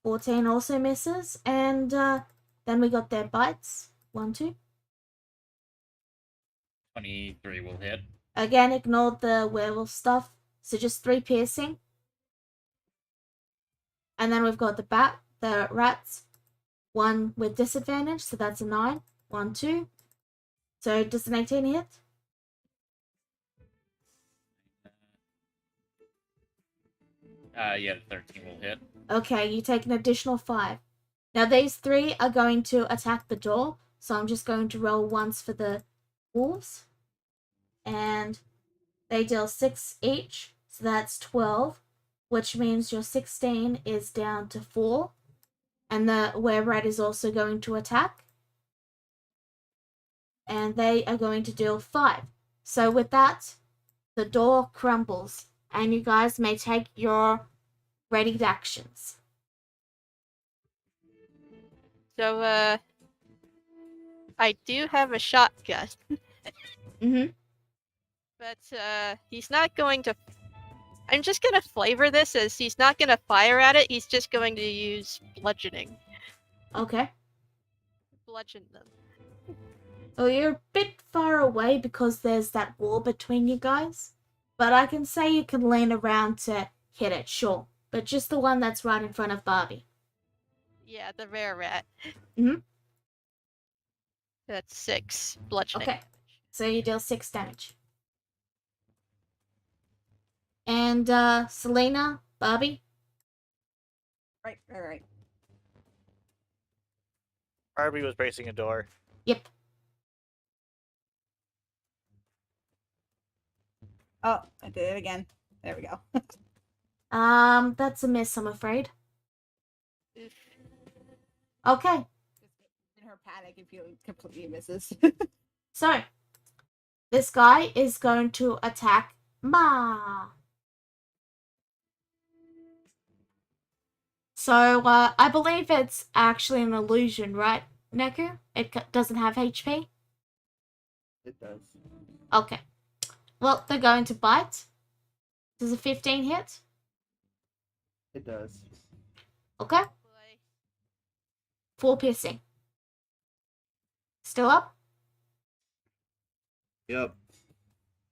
14 also misses. And then we got their bites. 1, 2. 23 will hit. Again, ignore the werewolf stuff. So just 3 piercing. And then we've got the rats. 1 with disadvantage, so that's a 9. 1, 2. So does an 18 hit? Yeah, 13 will hit. Okay, you take an additional 5. Now these 3 are going to attack the door, so I'm just going to roll once for the wolves. And they deal 6 each, so that's 12, which means your 16 is down to 4. And the were-rat is also going to attack. And they are going to deal 5. So with that, the door crumbles, and you guys may take your readied actions. So, I do have a shotgun, Mm-hmm. but he's not going to I'm just gonna flavor this as he's not gonna fire at it. He's just going to use bludgeoning. Okay. Bludgeon them. Well, you're a bit far away because there's that wall between you guys. But I can say you can lean around to hit it, sure. But just the one that's right in front of Barbie. Yeah, the rare rat. Mhm. That's 6 bludgeoning. Okay. So you deal 6 damage. And Selena, Barbie. Right. Barbie was bracing a door. Yep. Oh, I did it again. There we go. That's a miss, I'm afraid. Oof. Okay. In her panic, if you completely misses. So this guy is going to attack Ma. So I believe it's actually an illusion, right, Neku? It doesn't have HP? It does. Okay. Well, they're going to bite. Does a 15 hit? It does. Okay. Boy. 4 piercing. Still up? Yep.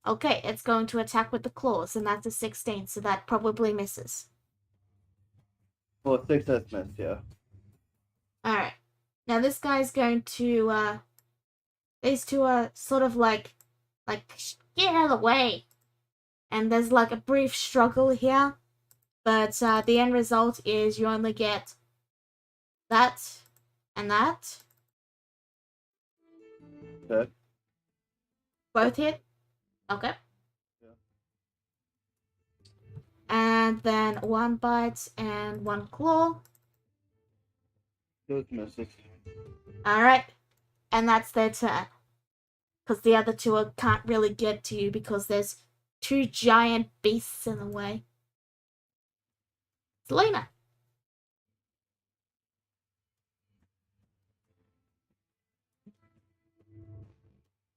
Okay, it's going to attack with the claws, and that's a 16, so that probably misses. Well, 6 has missed, yeah. Alright. Now this guy's going to, these two are sort of like, get out of the way. And there's like a brief struggle here. But the end result is you only get that and that. Okay. Both hit. Okay. Yeah. And then 1 bite and 1 claw. Those misses. Alright. And that's their turn. Because the other two can't really get to you because there's 2 giant beasts in the way. Selena.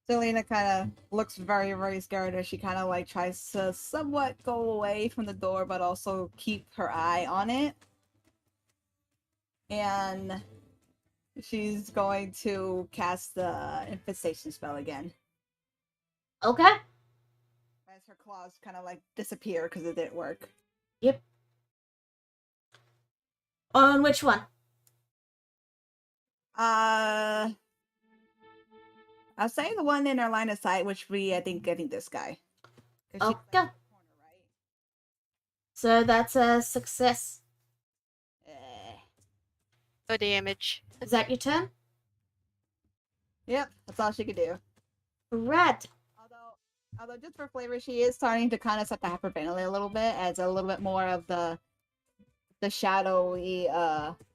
Selena kind of looks very, very scared as she kind of like tries to somewhat go away from the door, but also keep her eye on it. And she's going to cast the infestation spell again. Okay. As her claws kind of like disappear because it didn't work. Yep. On which one? I'll say the one in our line of sight, which I think getting this guy. 'Cause she's, like, Okay. in the corner, right? So that's a success. No damage. Is that your turn? Yep, that's all she could do. Red. Although just for flavor, she is starting to kind of start to hyperventilate a little bit, as a little bit more of the shadowy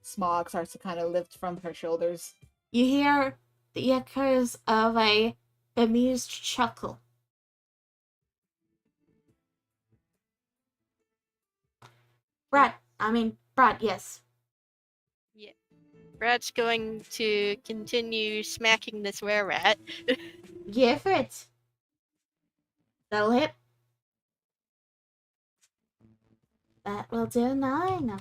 smog starts to kind of lift from her shoulders. You hear the echoes of a bemused chuckle. Brad, yes. Yeah. Brad's going to continue smacking this were rat. Go for it. That'll hit. That will do 9.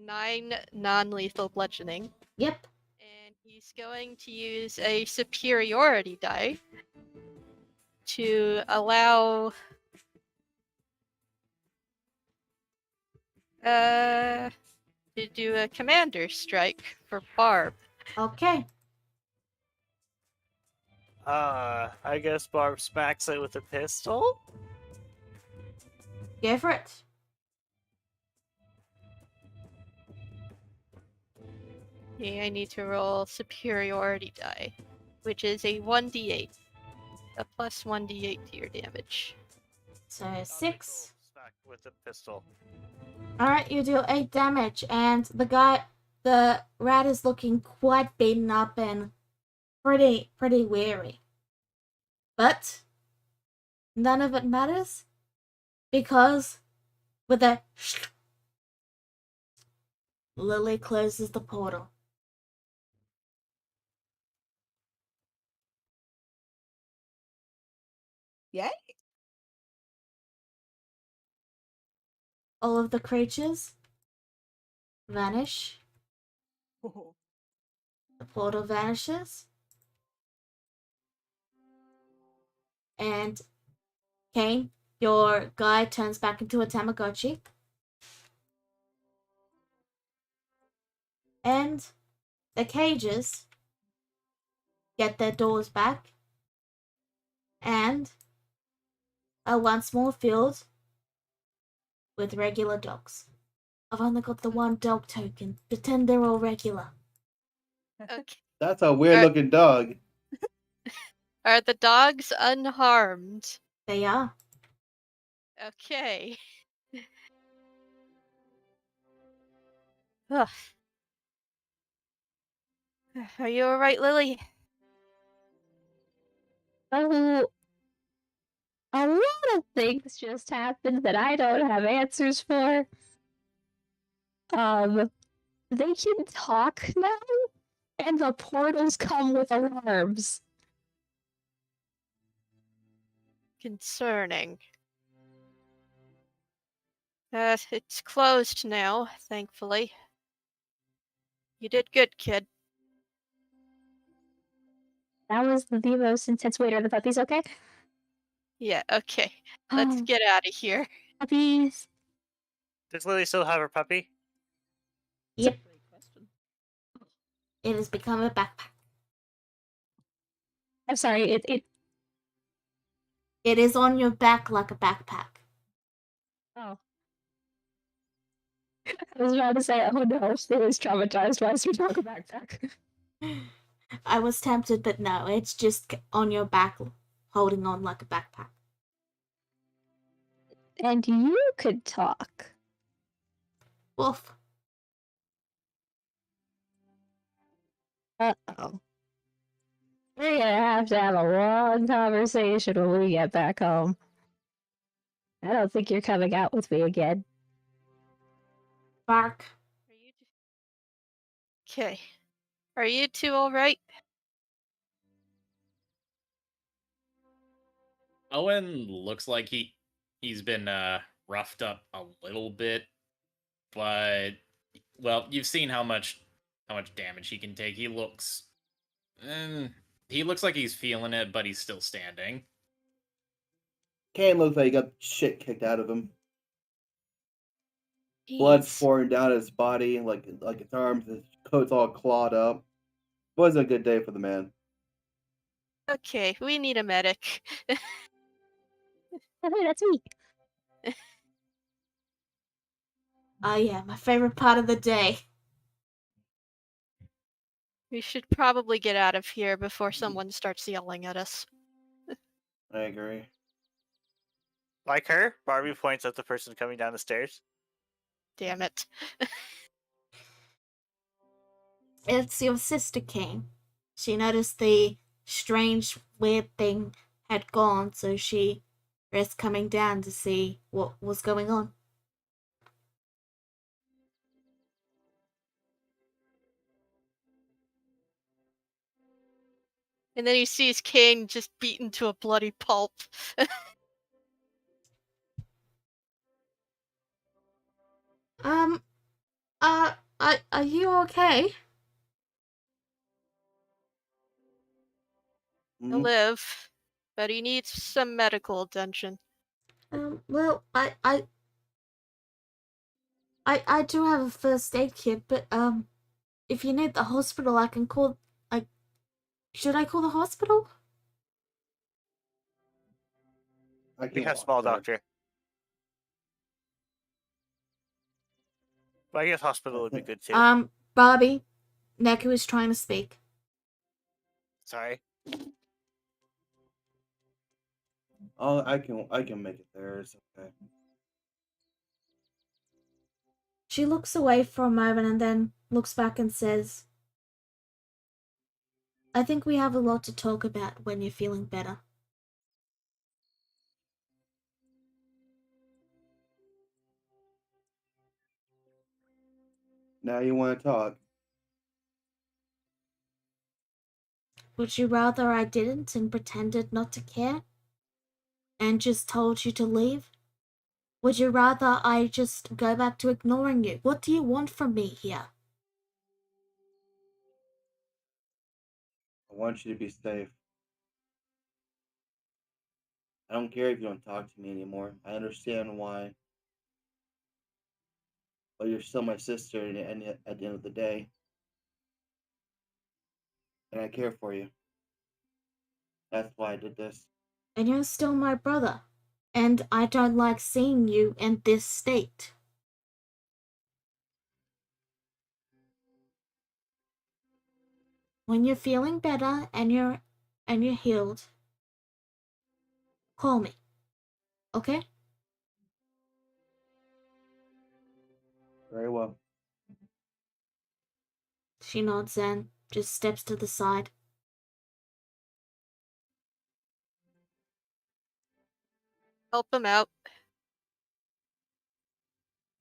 9 non-lethal bludgeoning. Yep. And he's going to use a superiority die to allow to do a commander strike for Barb. Okay. I guess Barb smacks it with a pistol? Go for it. Okay, I need to roll superiority die, which is a 1d8. A plus 1d8 to your damage. So Not 6. smack with a pistol. Alright, you deal 8 damage, and the rat is looking quite beaten up and pretty weary. But none of it matters because with a Lily closes the portal. Yay! all of the creatures vanish. The portal vanishes. And Kane, your guy turns back into a Tamagotchi. And the cages get their doors back and are once more filled with regular dogs. I've only got the one dog token. Pretend they're all regular. Okay. That's a weird looking dog. Are the dogs unharmed? They are. Okay. Ugh. Are you alright, Lily? Oh, a lot of things just happened that I don't have answers for. They can talk now, and the portals come with alarms. Concerning. It's closed now, thankfully. You did good, kid. That was the most intense wait. Are the puppies okay? Yeah, okay. Let's get out of here. Puppies. Does Lily still have her puppy? Yep. It has become a backpack. I'm sorry. It is on your back like a backpack. Oh. I was about to say, oh no, it was traumatized. Why is we talk backpack? I was tempted, but no, it's just on your back, holding on like a backpack. And you could talk. Wolf. Uh-oh. We're gonna have a long conversation when we get back home. I don't think you're coming out with me again. Bark. Okay. Are you two alright? Owen looks like he's been roughed up a little bit, but well, you've seen how much damage he can take. He looks like he's feeling it, but he's still standing. Kane looks like he got shit kicked out of him. Blood's Jeez. pouring down his body, like his arms, his coat's all clawed up. Wasn't a good day for the man. Okay, we need a medic. Oh, hey, that's me. Oh yeah, my favorite part of the day. We should probably get out of here before someone starts yelling at us. I agree. Like her, Barbie points at the person coming down the stairs. Damn it. It's your sister, Kane. She noticed the strange, weird thing had gone, so she risked coming down to see what was going on. And then he sees Kane just beaten to a bloody pulp. Are you okay? He'll live, but he needs some medical attention. Well, I do have a first aid kit, but, if you need the hospital, I can call, should I call the hospital? We have small doctor. But I guess hospital would be good too. Barbie, Neku is trying to speak. Sorry. Oh, I can make it there. It's okay. She looks away for a moment and then looks back and says, I think we have a lot to talk about when you're feeling better. Now you want to talk? Would you rather I didn't and pretended not to care? And just told you to leave? Would you rather I just go back to ignoring you? What do you want from me here? I want you to be safe. I don't care if you don't talk to me anymore. I understand why. But you're still my sister and at the end of the day. And I care for you. That's why I did this. And you're still my brother. And I don't like seeing you in this state. When you're feeling better and you're healed, call me. Okay? Very well. She nods and just steps to the side. Help him out.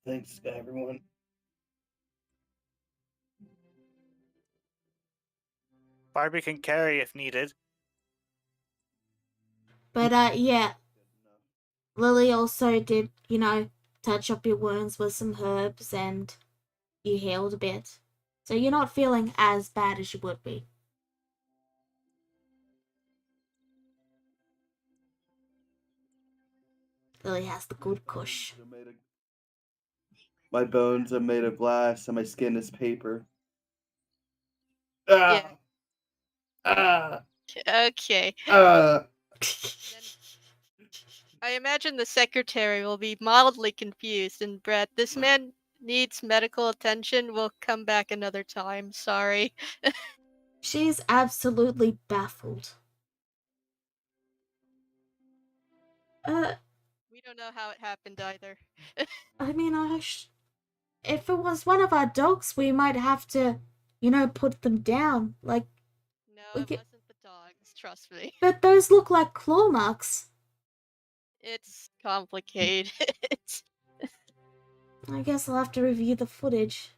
Thanks, everyone. Barbie can carry if needed. But yeah, Lily also did, touch up your wounds with some herbs and you healed a bit. So you're not feeling as bad as you would be. Lily has the good kush. My bones are made of glass and my skin is paper. Yeah. Ah! Okay. Ah! I imagine the secretary will be mildly confused, and Brett, this man needs medical attention. We'll come back another time. Sorry. She's absolutely baffled. We don't know how it happened either. I mean, if it was one of our dogs, we might have to, put them down. Like, No, we it get... wasn't the dogs, trust me. But those look like claw marks. It's complicated. I guess I'll have to review the footage.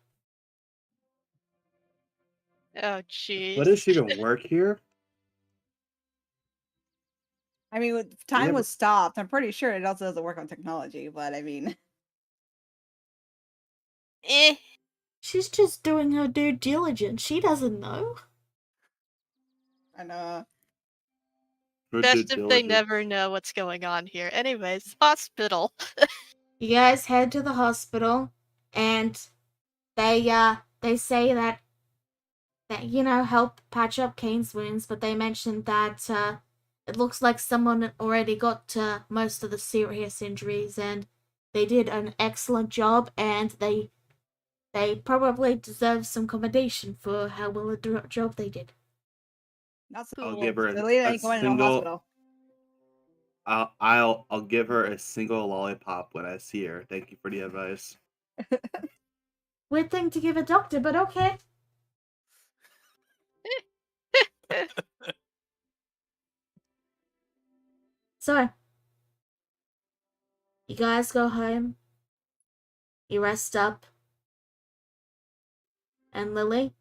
Oh, jeez. What does she even work here? I mean, time was stopped. I'm pretty sure it also doesn't work on technology, but I mean, Eh. She's just doing her due diligence. She doesn't know. and Best if they never know what's going on here. Anyways, hospital. You guys head to the hospital, and they say that help patch up Kane's wounds, but they mentioned that it looks like someone already got most of the serious injuries, and they did an excellent job, and they probably deserve some commendation for how well a job they did. not so I'll Cool. give her the lady a ain't going to no single. hospital. I'll give her a single lollipop when I see her. Thank you for the advice. Weird thing to give a doctor, but okay. So, you guys go home. You rest up. And Lily,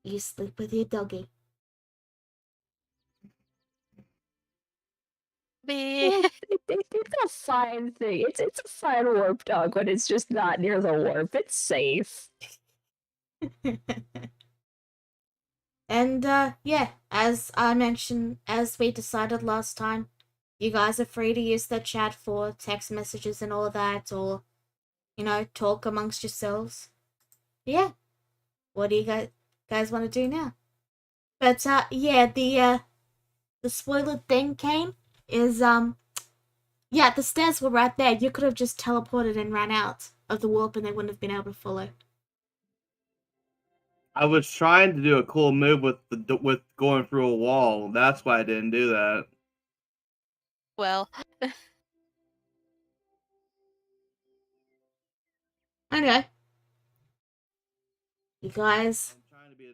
you sleep with your doggy. Me. It's a fine thing. It's a fine warp dog when it's just not near the warp. It's safe. And yeah, as I mentioned, as we decided last time, you guys are free to use the chat for text messages and all that, or talk amongst yourselves. Yeah, what do you guys want to do now? But yeah, the spoiler thing, Kane, is yeah, the stairs were right there. You could have just teleported and ran out of the warp, and they wouldn't have been able to follow. I was trying to do a cool move with going through a wall. That's why I didn't do that. Well. Okay. You guys. I'm trying to be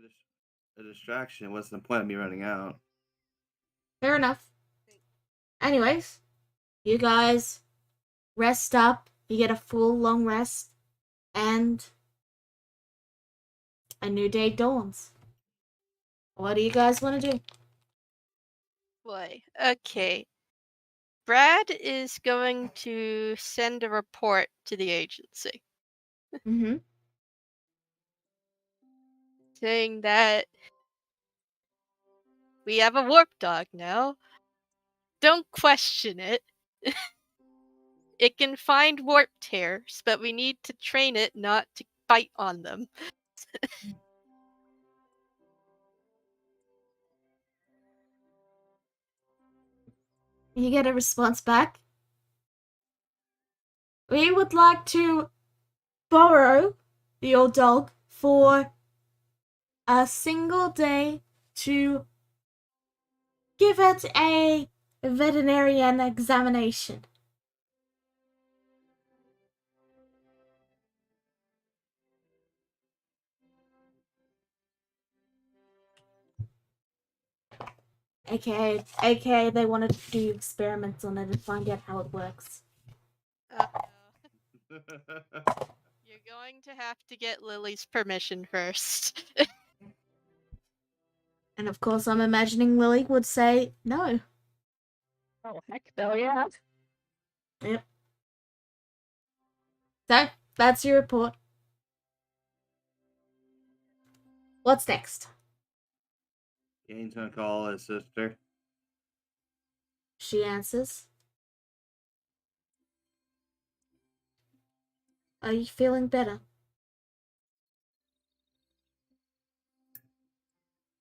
a distraction. What's the point of me running out? Fair enough. Anyways, you guys rest up. You get a full long rest, and a new day dawns. What do you guys want to do? Boy. Okay. Brad is going to send a report to the agency Mm-hmm. saying that we have a warp dog now. Don't question it. It can find warp tears, but we need to train it not to bite on them. You get a response back. We would like to borrow your dog for a single day to give it a veterinarian examination. AKA they wanted to do experiments on it and find out how it works. You're going to have to get Lily's permission first. And of course, I'm imagining Lily would say no. Oh, heck no, yeah. Yep. So, that's your report. What's next? Kane's gonna call his sister. She answers. Are you feeling better?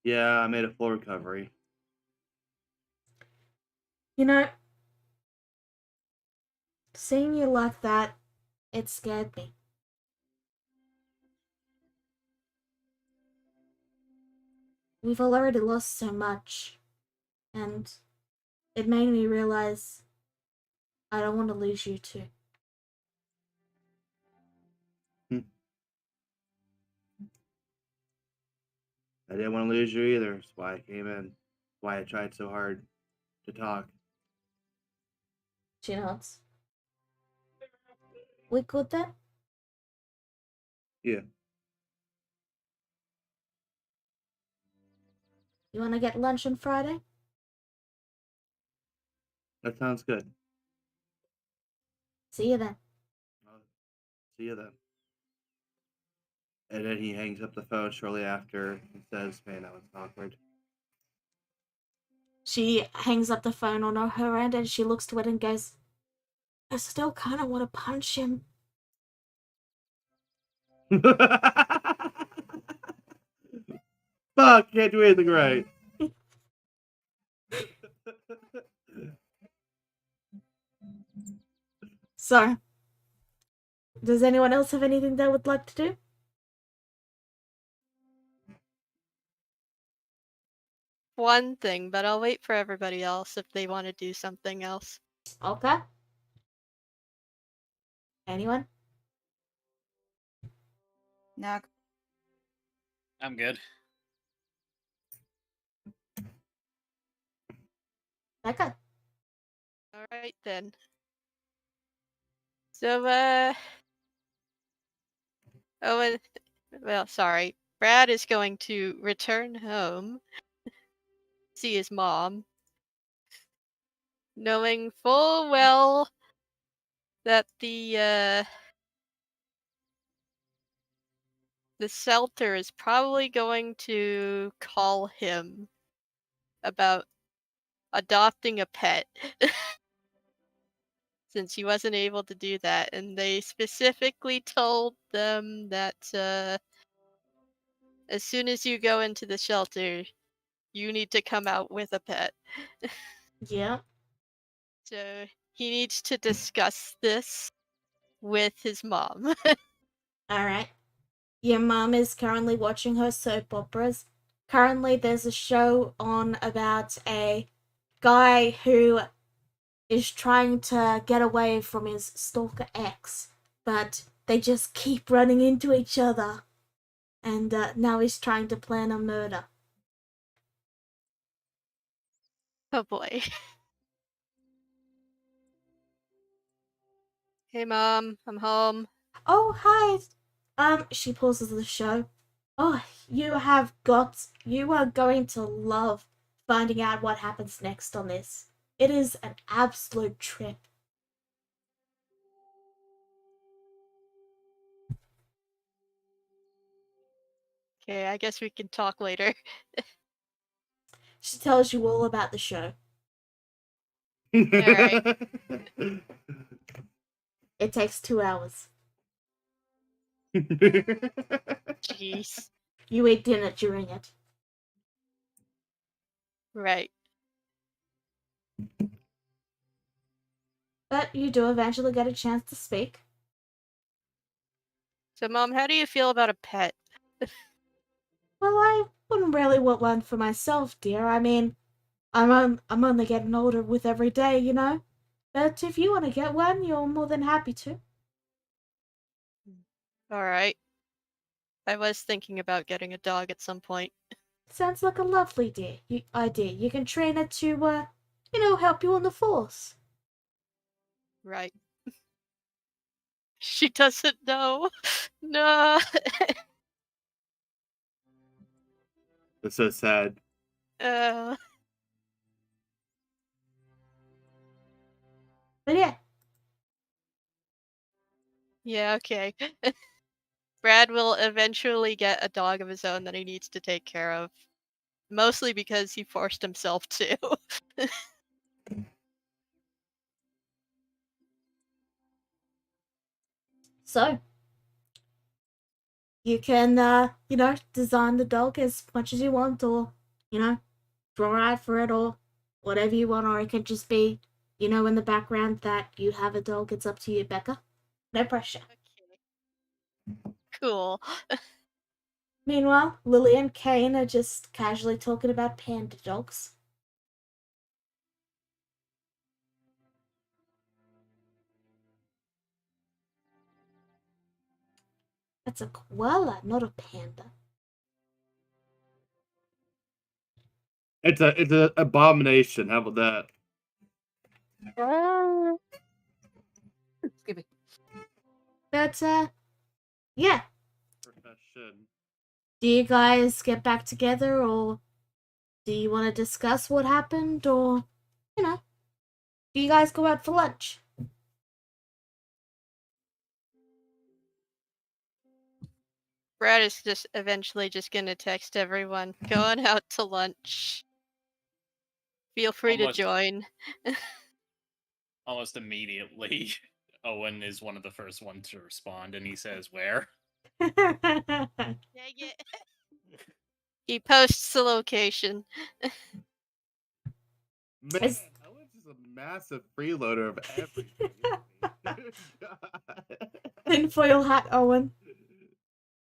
Yeah, I made a full recovery. You know, seeing you like that, it scared me. We've already lost so much, and it made me realize I don't want to lose you too. I didn't want to lose you either. That's why I came in. Why I tried so hard to talk. She nods. We good then? Yeah. You want to get lunch on Friday? That sounds good. See you then. See you then. And then he hangs up the phone shortly after and says, man, that was awkward. She hangs up the phone on her end and she looks to it and goes, I still kind of want to punch him. Fuck, can't do anything right. So, does anyone else have anything they would like to do? One thing, but I'll wait for everybody else if they want to do something else. Okay. Anyone? No, I'm good. Becca. Alright then. So, Owen, well, sorry. Brad is going to return home, see his mom, knowing full well that the shelter is probably going to call him about adopting a pet. Since he wasn't able to do that, and they specifically told them that as soon as you go into the shelter, you need to come out with a pet. Yeah. So he needs to discuss this with his mom. Alright. Your mom is currently watching her soap operas. Currently, there's a show on about a guy who is trying to get away from his stalker ex, but they just keep running into each other. And now he's trying to plan a murder. Oh boy. Hey mom, I'm home. Oh, hi. She pauses the show. Oh, you are going to love finding out what happens next on this. It is an absolute trip. Okay, I guess we can talk later. She tells you all about the show. Alright. It takes 2 hours. Jeez. You eat dinner during it. Right. But you do eventually get a chance to speak. So, Mom, how do you feel about a pet? Well, I wouldn't really want one for myself, dear. I mean, I'm only getting older with every day, you know? But if you want to get one, you're more than happy to. Alright. I was thinking about getting a dog at some point. Sounds like a lovely idea. You can train it to, help you on the force. Right. She doesn't know. No. That's so sad. Uh, But yeah, yeah, okay. Brad will eventually get a dog of his own that he needs to take care of. Mostly because he forced himself to. so you can, design the dog as much as you want, or, draw out for it, or whatever you want, or it could just be, in the background that you have a dog. It's up to you, Becca. No pressure. Okay. Cool. Meanwhile, Lily and Kane are just casually talking about panda dogs. That's a koala, not a panda. It's an abomination. How about that? Excuse me. But, yeah. Profession. Do you guys get back together, or do you want to discuss what happened, or, do you guys go out for lunch? Brad is just eventually just gonna text everyone, going out to lunch. Feel free to join. Almost immediately, Owen is one of the first ones to respond, and he says, "Where?" Dang it. He posts the location. Man, Is- Owen's just a massive freeloader of everything. God. Tinfoil hat, Owen.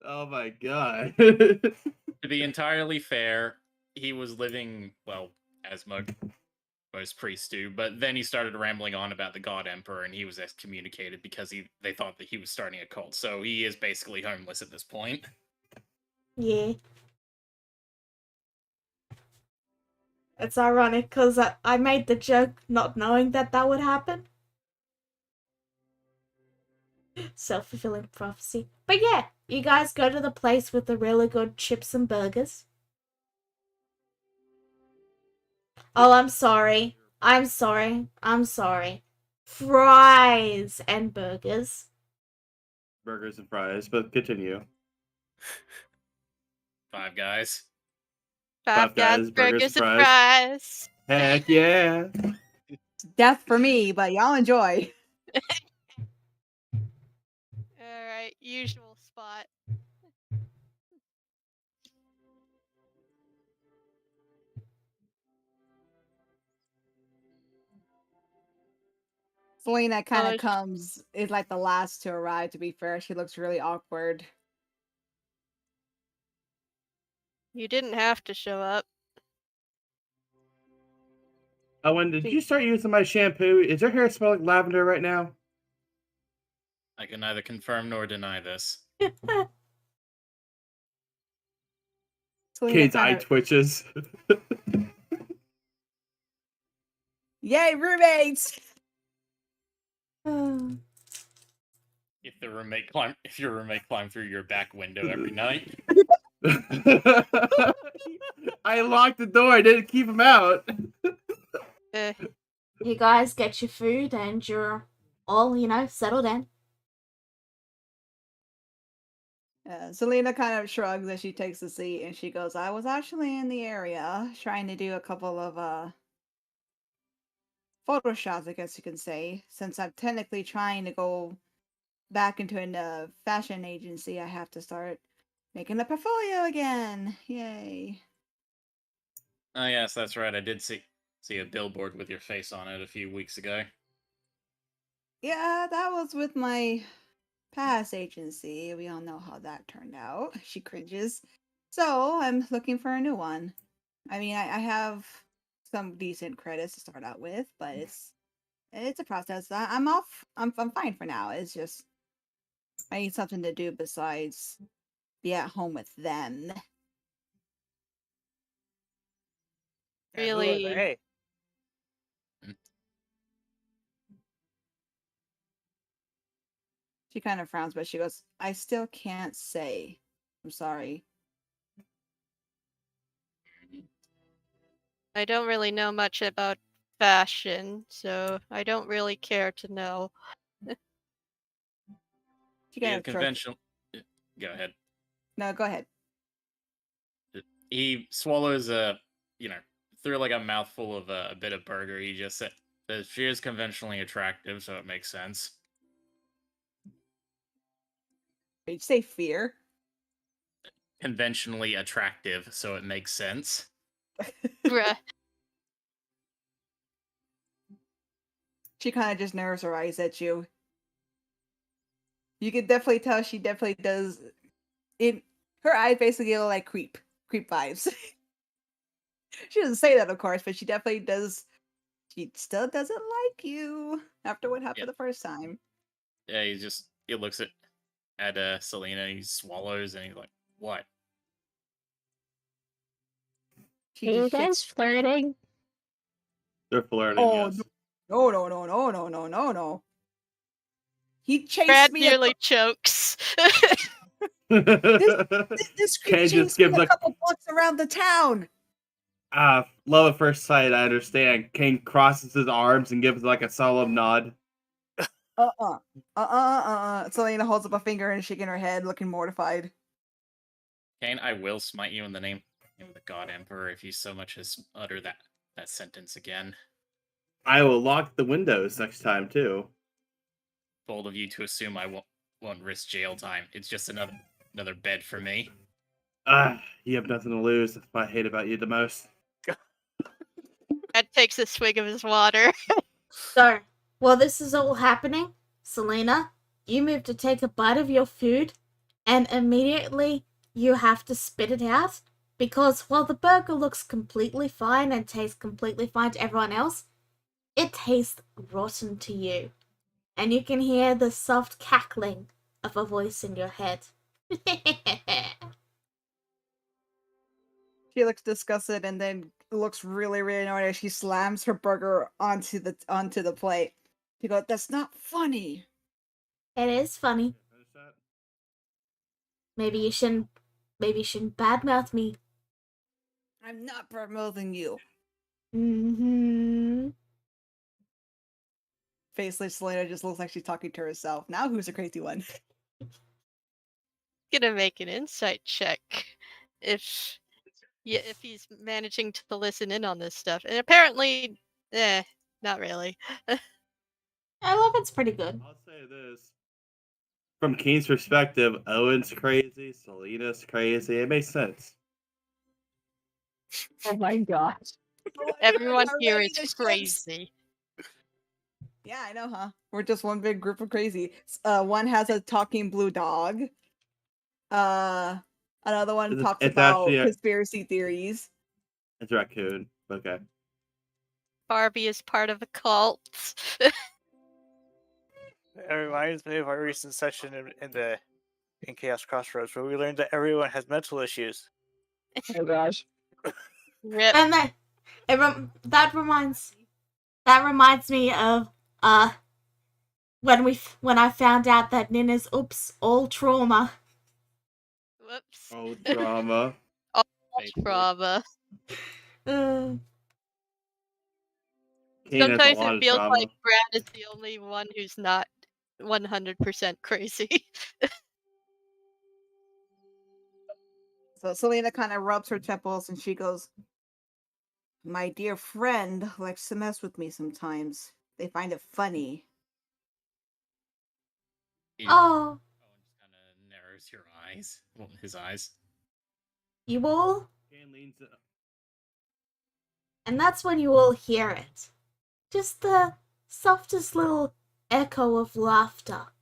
Oh my god. To be entirely fair, he was living, well, as most priests do, but then he started rambling on about the God Emperor, and he was excommunicated because they thought that he was starting a cult. So he is basically homeless at this point. Yeah. It's ironic because I made the joke not knowing that would happen. Self-fulfilling prophecy. But yeah, you guys go to the place with the really good chips and burgers. Oh, I'm sorry. I'm sorry. Fries and burgers. Burgers and fries, but continue. Five Guys. Five Guys, burgers and fries. Heck yeah. Death for me, but y'all enjoy. Alright, usual spot. Selena kind Oh, of comes, is like the last to arrive, to be fair. She looks really awkward. You didn't have to show up. Owen, did you start using my shampoo? Is your hair smell like lavender right now? I can neither confirm nor deny this. Selena Kate's eye kinda, twitches. yay, roommates! If your roommate climbed through your back window every night. I locked the door. I didn't keep him out. You guys get your food and you're all, settled in. Selena kind of shrugs as she takes a seat and she goes, I was actually in the area trying to do a couple of photo shots, I guess you can say. Since I'm technically trying to go back into a fashion agency, I have to start making a portfolio again. Yay. Oh yes, that's right. I did see a billboard with your face on it a few weeks ago. Yeah, that was with my past agency. We all know how that turned out. She cringes. So I'm looking for a new one. I mean, I have some decent credits to start out with, but it's a process. I'm off. I'm fine for now. It's just I need something to do besides be at home with them. And who are Really? they? She kind of frowns, but she goes, I still can't say. I'm sorry. I don't really know much about fashion, so I don't really care to know. She kind Yeah, of shrugs. conventional. Go ahead. No, go ahead. He swallows through like a mouthful of a bit of burger. He just said that she is conventionally attractive, so it makes sense. Did you say fear? Conventionally attractive, so it makes sense. Bruh. She kind of just narrows her eyes at you. You can definitely tell she definitely does. Her eyes basically look like creep vibes. She doesn't say that, of course, but she definitely does. She still doesn't like you after what happened Yeah. the first time. Yeah, he looks at Selena. He swallows and he's like, "What?" She Are you just shakes. guys flirting? They're flirting, Oh yes. no! He chased Brad me. nearly chokes. This creep Kane just chased me gives a a couple blocks around the town. love at first sight, I understand. Kane crosses his arms and gives like a solemn nod. Selena holds up a finger and shaking her head, looking mortified. Kane, I will smite you in the name of the God Emperor if you so much as utter that sentence again. I will lock the windows next time too. Bold of you to assume I won't risk jail time. It's just another bed for me. You have nothing to lose. That's what I hate about you the most. Brad takes a swig of his water. So, while this is all happening, Selena, you move to take a bite of your food, and immediately you have to spit it out, because while the burger looks completely fine and tastes completely fine to everyone else, it tastes rotten to you. And you can hear the soft cackling of a voice in your head. She looks disgusted and then looks really, really annoyed as she slams her burger onto the plate. She goes, "That's not funny." It is funny. Maybe you shouldn't badmouth me. I'm not promoting you. Mm-hmm. Faceless Selena just looks like she's talking to herself. Now who's the crazy one? Gonna make an insight check if he's managing to listen in on this stuff. And apparently, not really. 11's pretty good. I'll say this. From Kane's perspective, Owen's crazy, Selena's crazy. It makes sense. Oh my gosh. Everyone Are here ready is to ships. crazy. Yeah, I know, huh? We're just one big group of crazy. One has a talking blue dog. Another one talks It's about actually conspiracy theories. It's a raccoon. Okay. Barbie is part of a cult. It reminds me of our recent session in Chaos Crossroads, where we learned that everyone has mental issues. Oh gosh. Rip. And that reminds me of when I found out that Nina's all trauma. Whoops. Oh, drama. All Faithfully. trauma. Uh, Kane has a Sometimes lot it of feels trauma. like Brad is the only one who's not 100% crazy. So Selena kind of rubs her temples and she goes, "My dear friend likes to mess with me sometimes. They find it funny." Oh, Owen just kind of narrows your eyes. Well, his eyes. you all? Kane leans up. And that's when you all hear it. Just the softest little echo of laughter.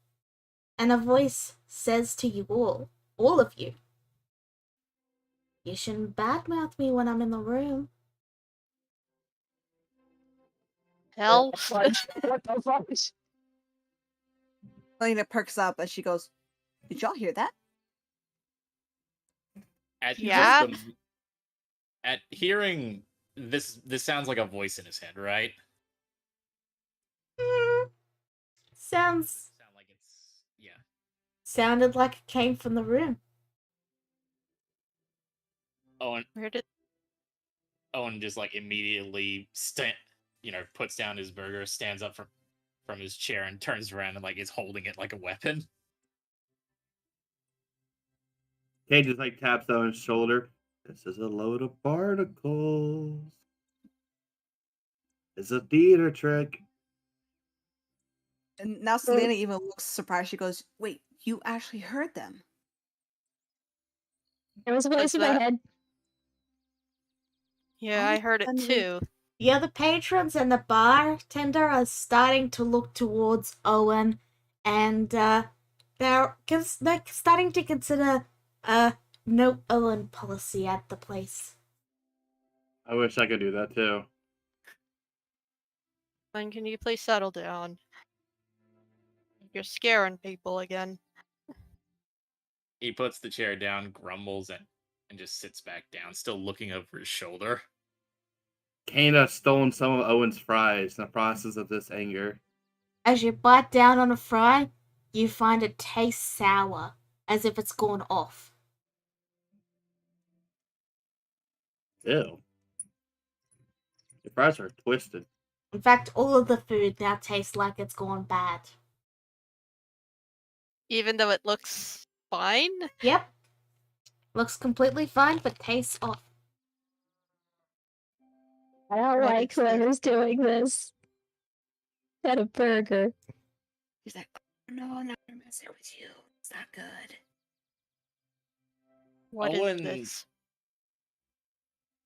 And a voice says to you all of you, you shouldn't badmouth me when I'm in the room. Hell. What the fuck? Selena perks up and she goes, "Did y'all hear that?" At Yeah? at hearing this sounds like a voice in his head, right? Sounds Sound like it's sounded like it came from the room. Where did Owen just like immediately puts down his burger, stands up from his chair, and turns around and like is holding it like a weapon. Kane just like taps on his shoulder. This is a load of barnacles. It's a theater trick. And now Selena even looks surprised. She goes, "Wait, you actually heard them?" There was a voice in my that- head. Yeah, Oh, I heard it funny. too. The other patrons and the bartender are starting to look towards Owen, and they're starting to consider a no Owen policy at the place. I wish I could do that too. Then can you please settle down? You're scaring people again. He puts the chair down, grumbles, and just sits back down, still looking over his shoulder. Kane has stolen some of Owen's fries in the process of this anger. As you bite down on a fry, you find it tastes sour, as if it's gone off. Ew. Your fries are twisted. In fact, all of the food now tastes like it's gone bad. Even though it looks fine? Yep. Looks completely fine, but tastes off. I don't What like is this? whoever's doing this. Had a burger. She's like, "Oh, no, I'm not messing with you. It's not good." What is Owen- this?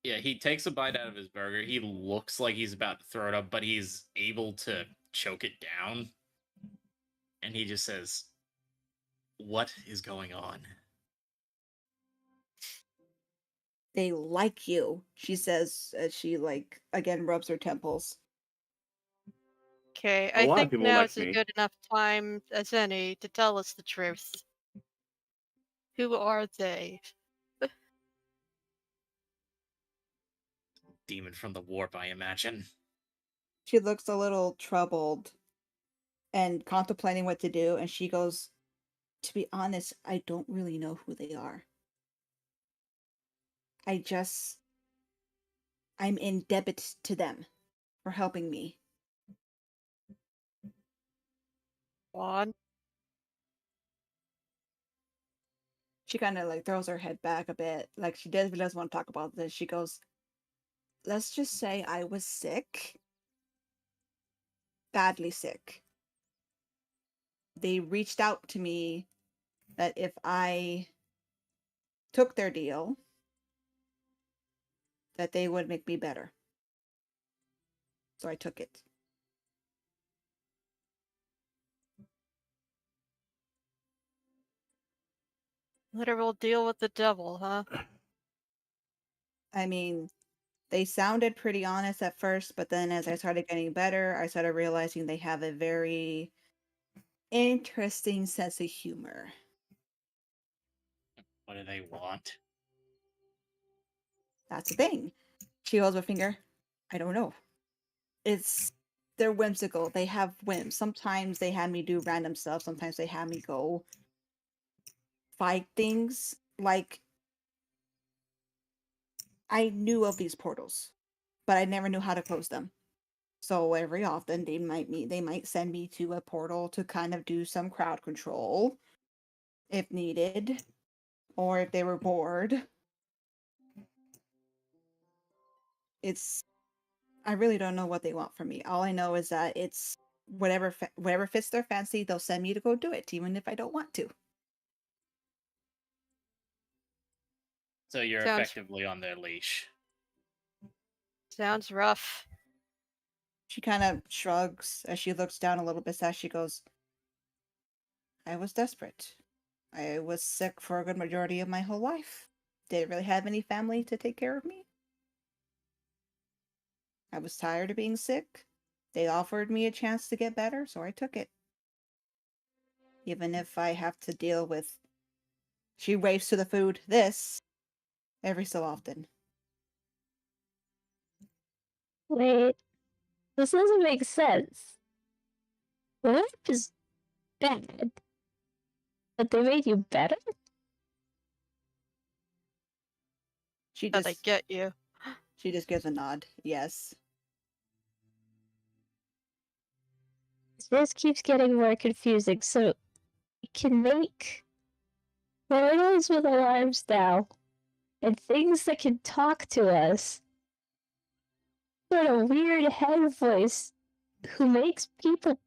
Yeah, he takes a bite out of his burger. He looks like he's about to throw it up, but he's able to choke it down. And he just says, "What is going on?" "They like you," she says as she like again rubs her temples. Okay, A I lot of think people now like is a me. good enough time as any to tell us the truth. Who are they? Demon from the warp, I imagine. She looks a little troubled and contemplating what to do, and she goes, "To be honest, I don't really know who they are. I'm in debt to them for helping me." Juan? She kind of like throws her head back a bit, like she doesn't want to talk about this. She goes, "Let's just say I was sick, badly sick. They reached out to me that if I took their deal, that they would make me better. So I took it." Literal deal with the devil, huh? I mean, they sounded pretty honest at first, but then as I started getting better, I started realizing they have a very interesting sense of humor. What do they want? That's the thing. She holds her finger. "I don't know. They're whimsical. They have whims. Sometimes they have me do random stuff. Sometimes they have me go fight things. Like, I knew of these portals, but I never knew how to close them. So every often they might send me to a portal to kind of do some crowd control if needed, or if they were bored. I really don't know what they want from me. All I know is that it's whatever fits their fancy, they'll send me to go do it, even if I don't want to. So you're Sounds- effectively on their leash. Sounds rough. She kind of shrugs as she looks down a little bit as she goes, I was desperate. I was sick for a good majority of my whole life. Didn't really have any family to take care of me. I was tired of being sick. They offered me a chance to get better, so I took it. Even if I have to deal with, she waves to the food, this, every so often. Wait, this doesn't make sense. The whip is bad, but they made you better? She How they just get you. she just gives a nod. Yes. This keeps getting more confusing, so we can make portals with alarms now, and things that can talk to us. Sort of weird head voice who makes people.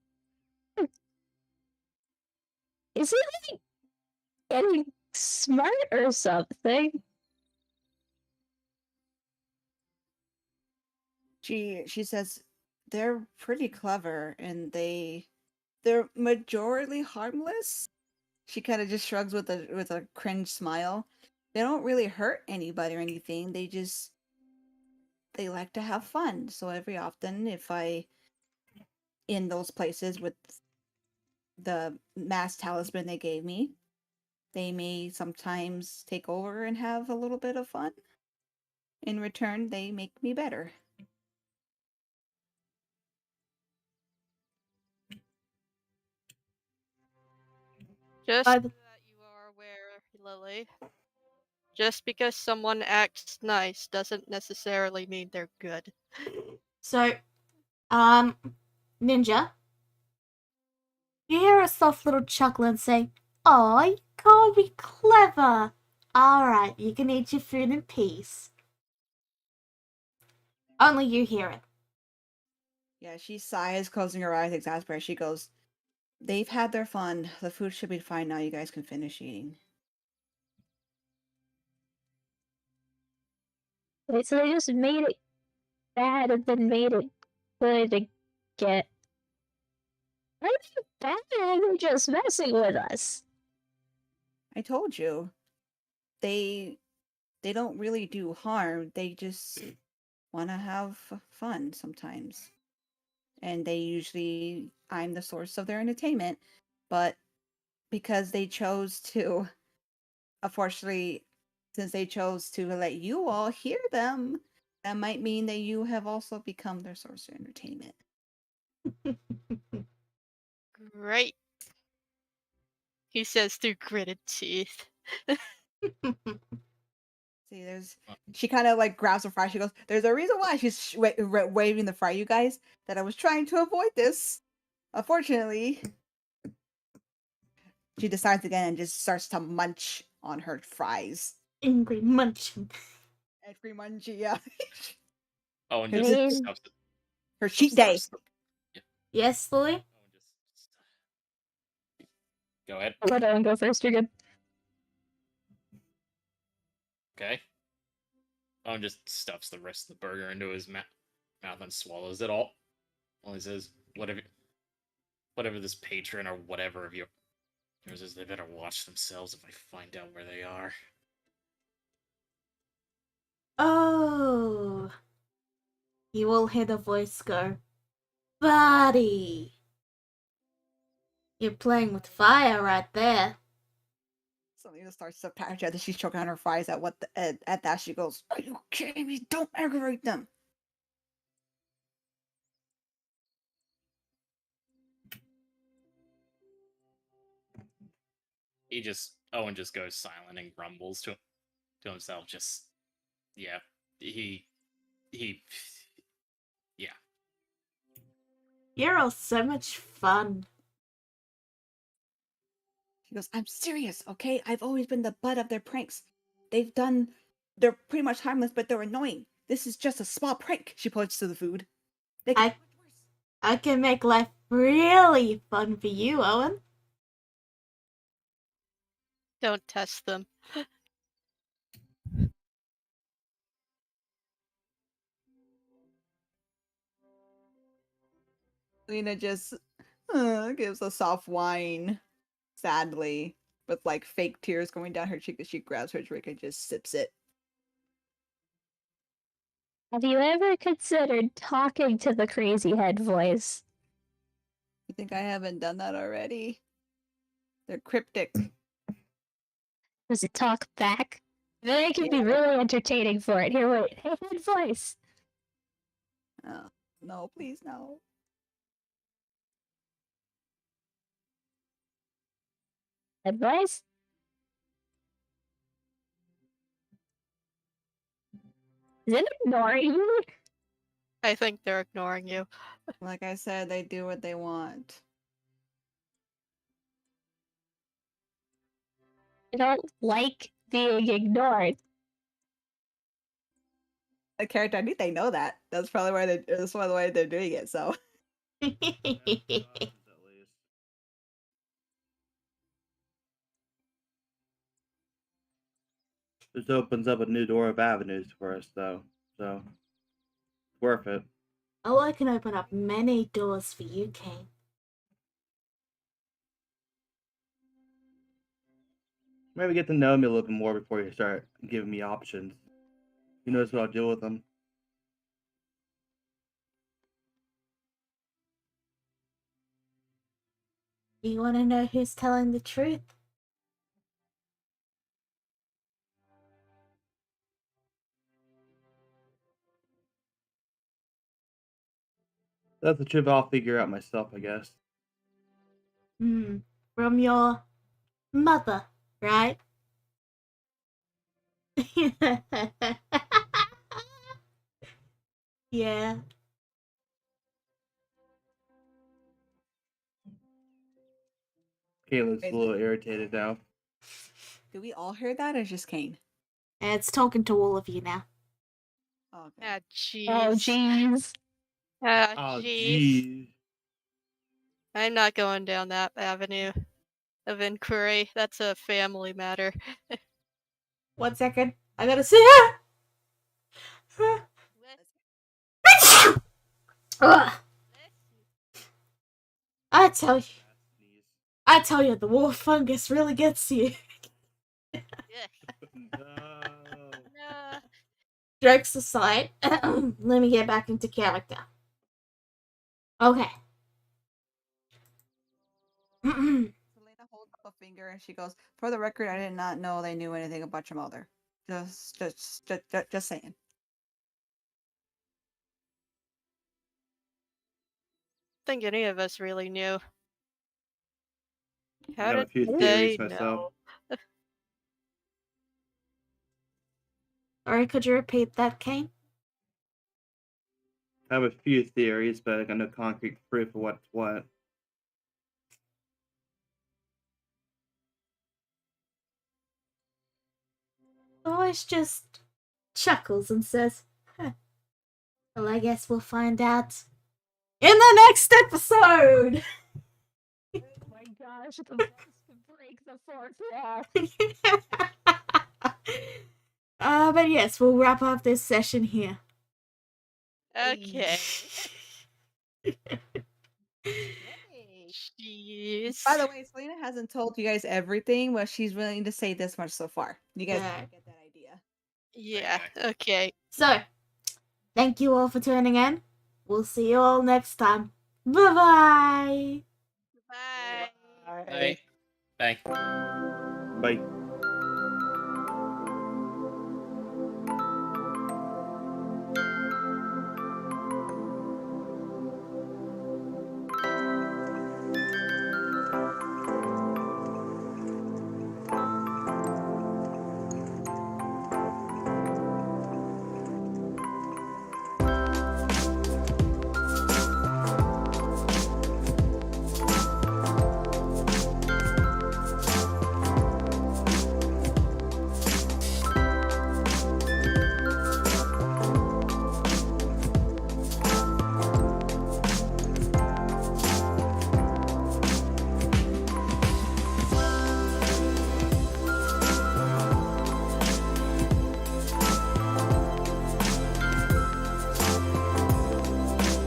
Is it like getting smart or something? She says they're pretty clever and they're majorly harmless. She kind of just shrugs with a cringe smile. They don't really hurt anybody or anything. They like to have fun. So every often if I in those places with the mass talisman they gave me, they may sometimes take over and have a little bit of fun. In return, they make me better. Just By so the- that you are aware, Lily. Just because someone acts nice doesn't necessarily mean they're good. So, Ninja, you hear a soft little chuckle and say, "Oh, you can't be clever. Alright, you can eat your food in peace." Only you hear it. Yeah, she sighs, closing her eyes, exasperated. She goes, they've had their fun. The food should be fine now. You guys can finish eating. Wait, so they just made it bad and then made it good again. Are they bad or are they just messing with us? I told you. They don't really do harm. They just want to have fun sometimes. And I'm the source of their entertainment. But because they chose to, unfortunately, since they chose to let you all hear them, that might mean that you have also become their source of entertainment. Great. He says through gritted teeth. See, she kind of like grabs the fry. She goes, there's a reason why she's waving the fry, you guys, that I was trying to avoid this. Unfortunately, she decides again and just starts to munch on her fries. Angry munching. Angry munchy, yeah. Oh, and It just is- stuffs it. Her cheat day. Yes, Lily? Oh, and just go ahead. Let Owen go first, you're good. Okay. Owen just stuffs the rest of the burger into his mouth and swallows it all. Well, he says, whatever this patron or whatever of yours is, they better watch themselves if I find out where they are. Oh. You will hear the voice go, "Buddy." You're playing with fire right there. Something just starts to patch out. She's choking on her fries at that. She goes, are you kidding me? Don't aggravate them. Owen just goes silent and grumbles to himself. Just, yeah, he, yeah. You're all so much fun. She goes, I'm serious, okay? I've always been the butt of their pranks. They're pretty much harmless, but they're annoying. This is just a small prank. She points to the food. They can I- do much worse. I can make life really fun for you, Owen. Don't test them. Lena just gives a soft whine, sadly, with like fake tears going down her cheek as she grabs her drink and just sips it. Have you ever considered talking to the crazy head voice? You think I haven't done that already? They're cryptic. Does it talk back? Then it can be Yeah. really entertaining for it. Here, wait. Hey, head voice. Oh, no, please, no. Head voice? Is it ignoring you? I think they're ignoring you. Like I said, they do what they want. I don't like being ignored. The character, I think they know that. That's probably why that's one of the way they're doing it. So This opens up a new door of avenues for us, though. So, worth it. Oh, I can open up many doors for you, Kane. Maybe get to know me a little bit more before you start giving me options. You notice what I'll deal with them. Do you want to know who's telling the truth? That's the truth I'll figure out myself, I guess. From your mother, right? Yeah. Caitlin's a little irritated now. do we all hear that, or just Kane? It's talking to all of you now. Oh, okay. Ah, jeez. Oh, jeez. Ah, Oh, jeez. jeez. I'm not going down that avenue of inquiry. That's a family matter. 1 second. I gotta see her. Ugh. I tell you, the war fungus really gets you. No. No. Jokes aside, let me get back into character. Okay. Selena holds up a finger and she goes, "For the record, I did not know they knew anything about your mother. Just saying." Think any of us really knew. I How have a did few they theories myself. know? Sorry, could you repeat that, Kane? I have a few theories, but I got no concrete proof of what's what. Always just chuckles and says, huh. Well, I guess we'll find out in the next episode! Oh my gosh, the boss can break the fourth wall. But yes, we'll wrap up this session here. Okay. Yay. Jeez. By the way, Selena hasn't told you guys everything, but she's willing to say this much so far. You guys Yeah. get that idea. Yeah, okay. So, thank you all for tuning in. We'll see you all next time. Bye-bye! Bye. Bye. Bye. Bye.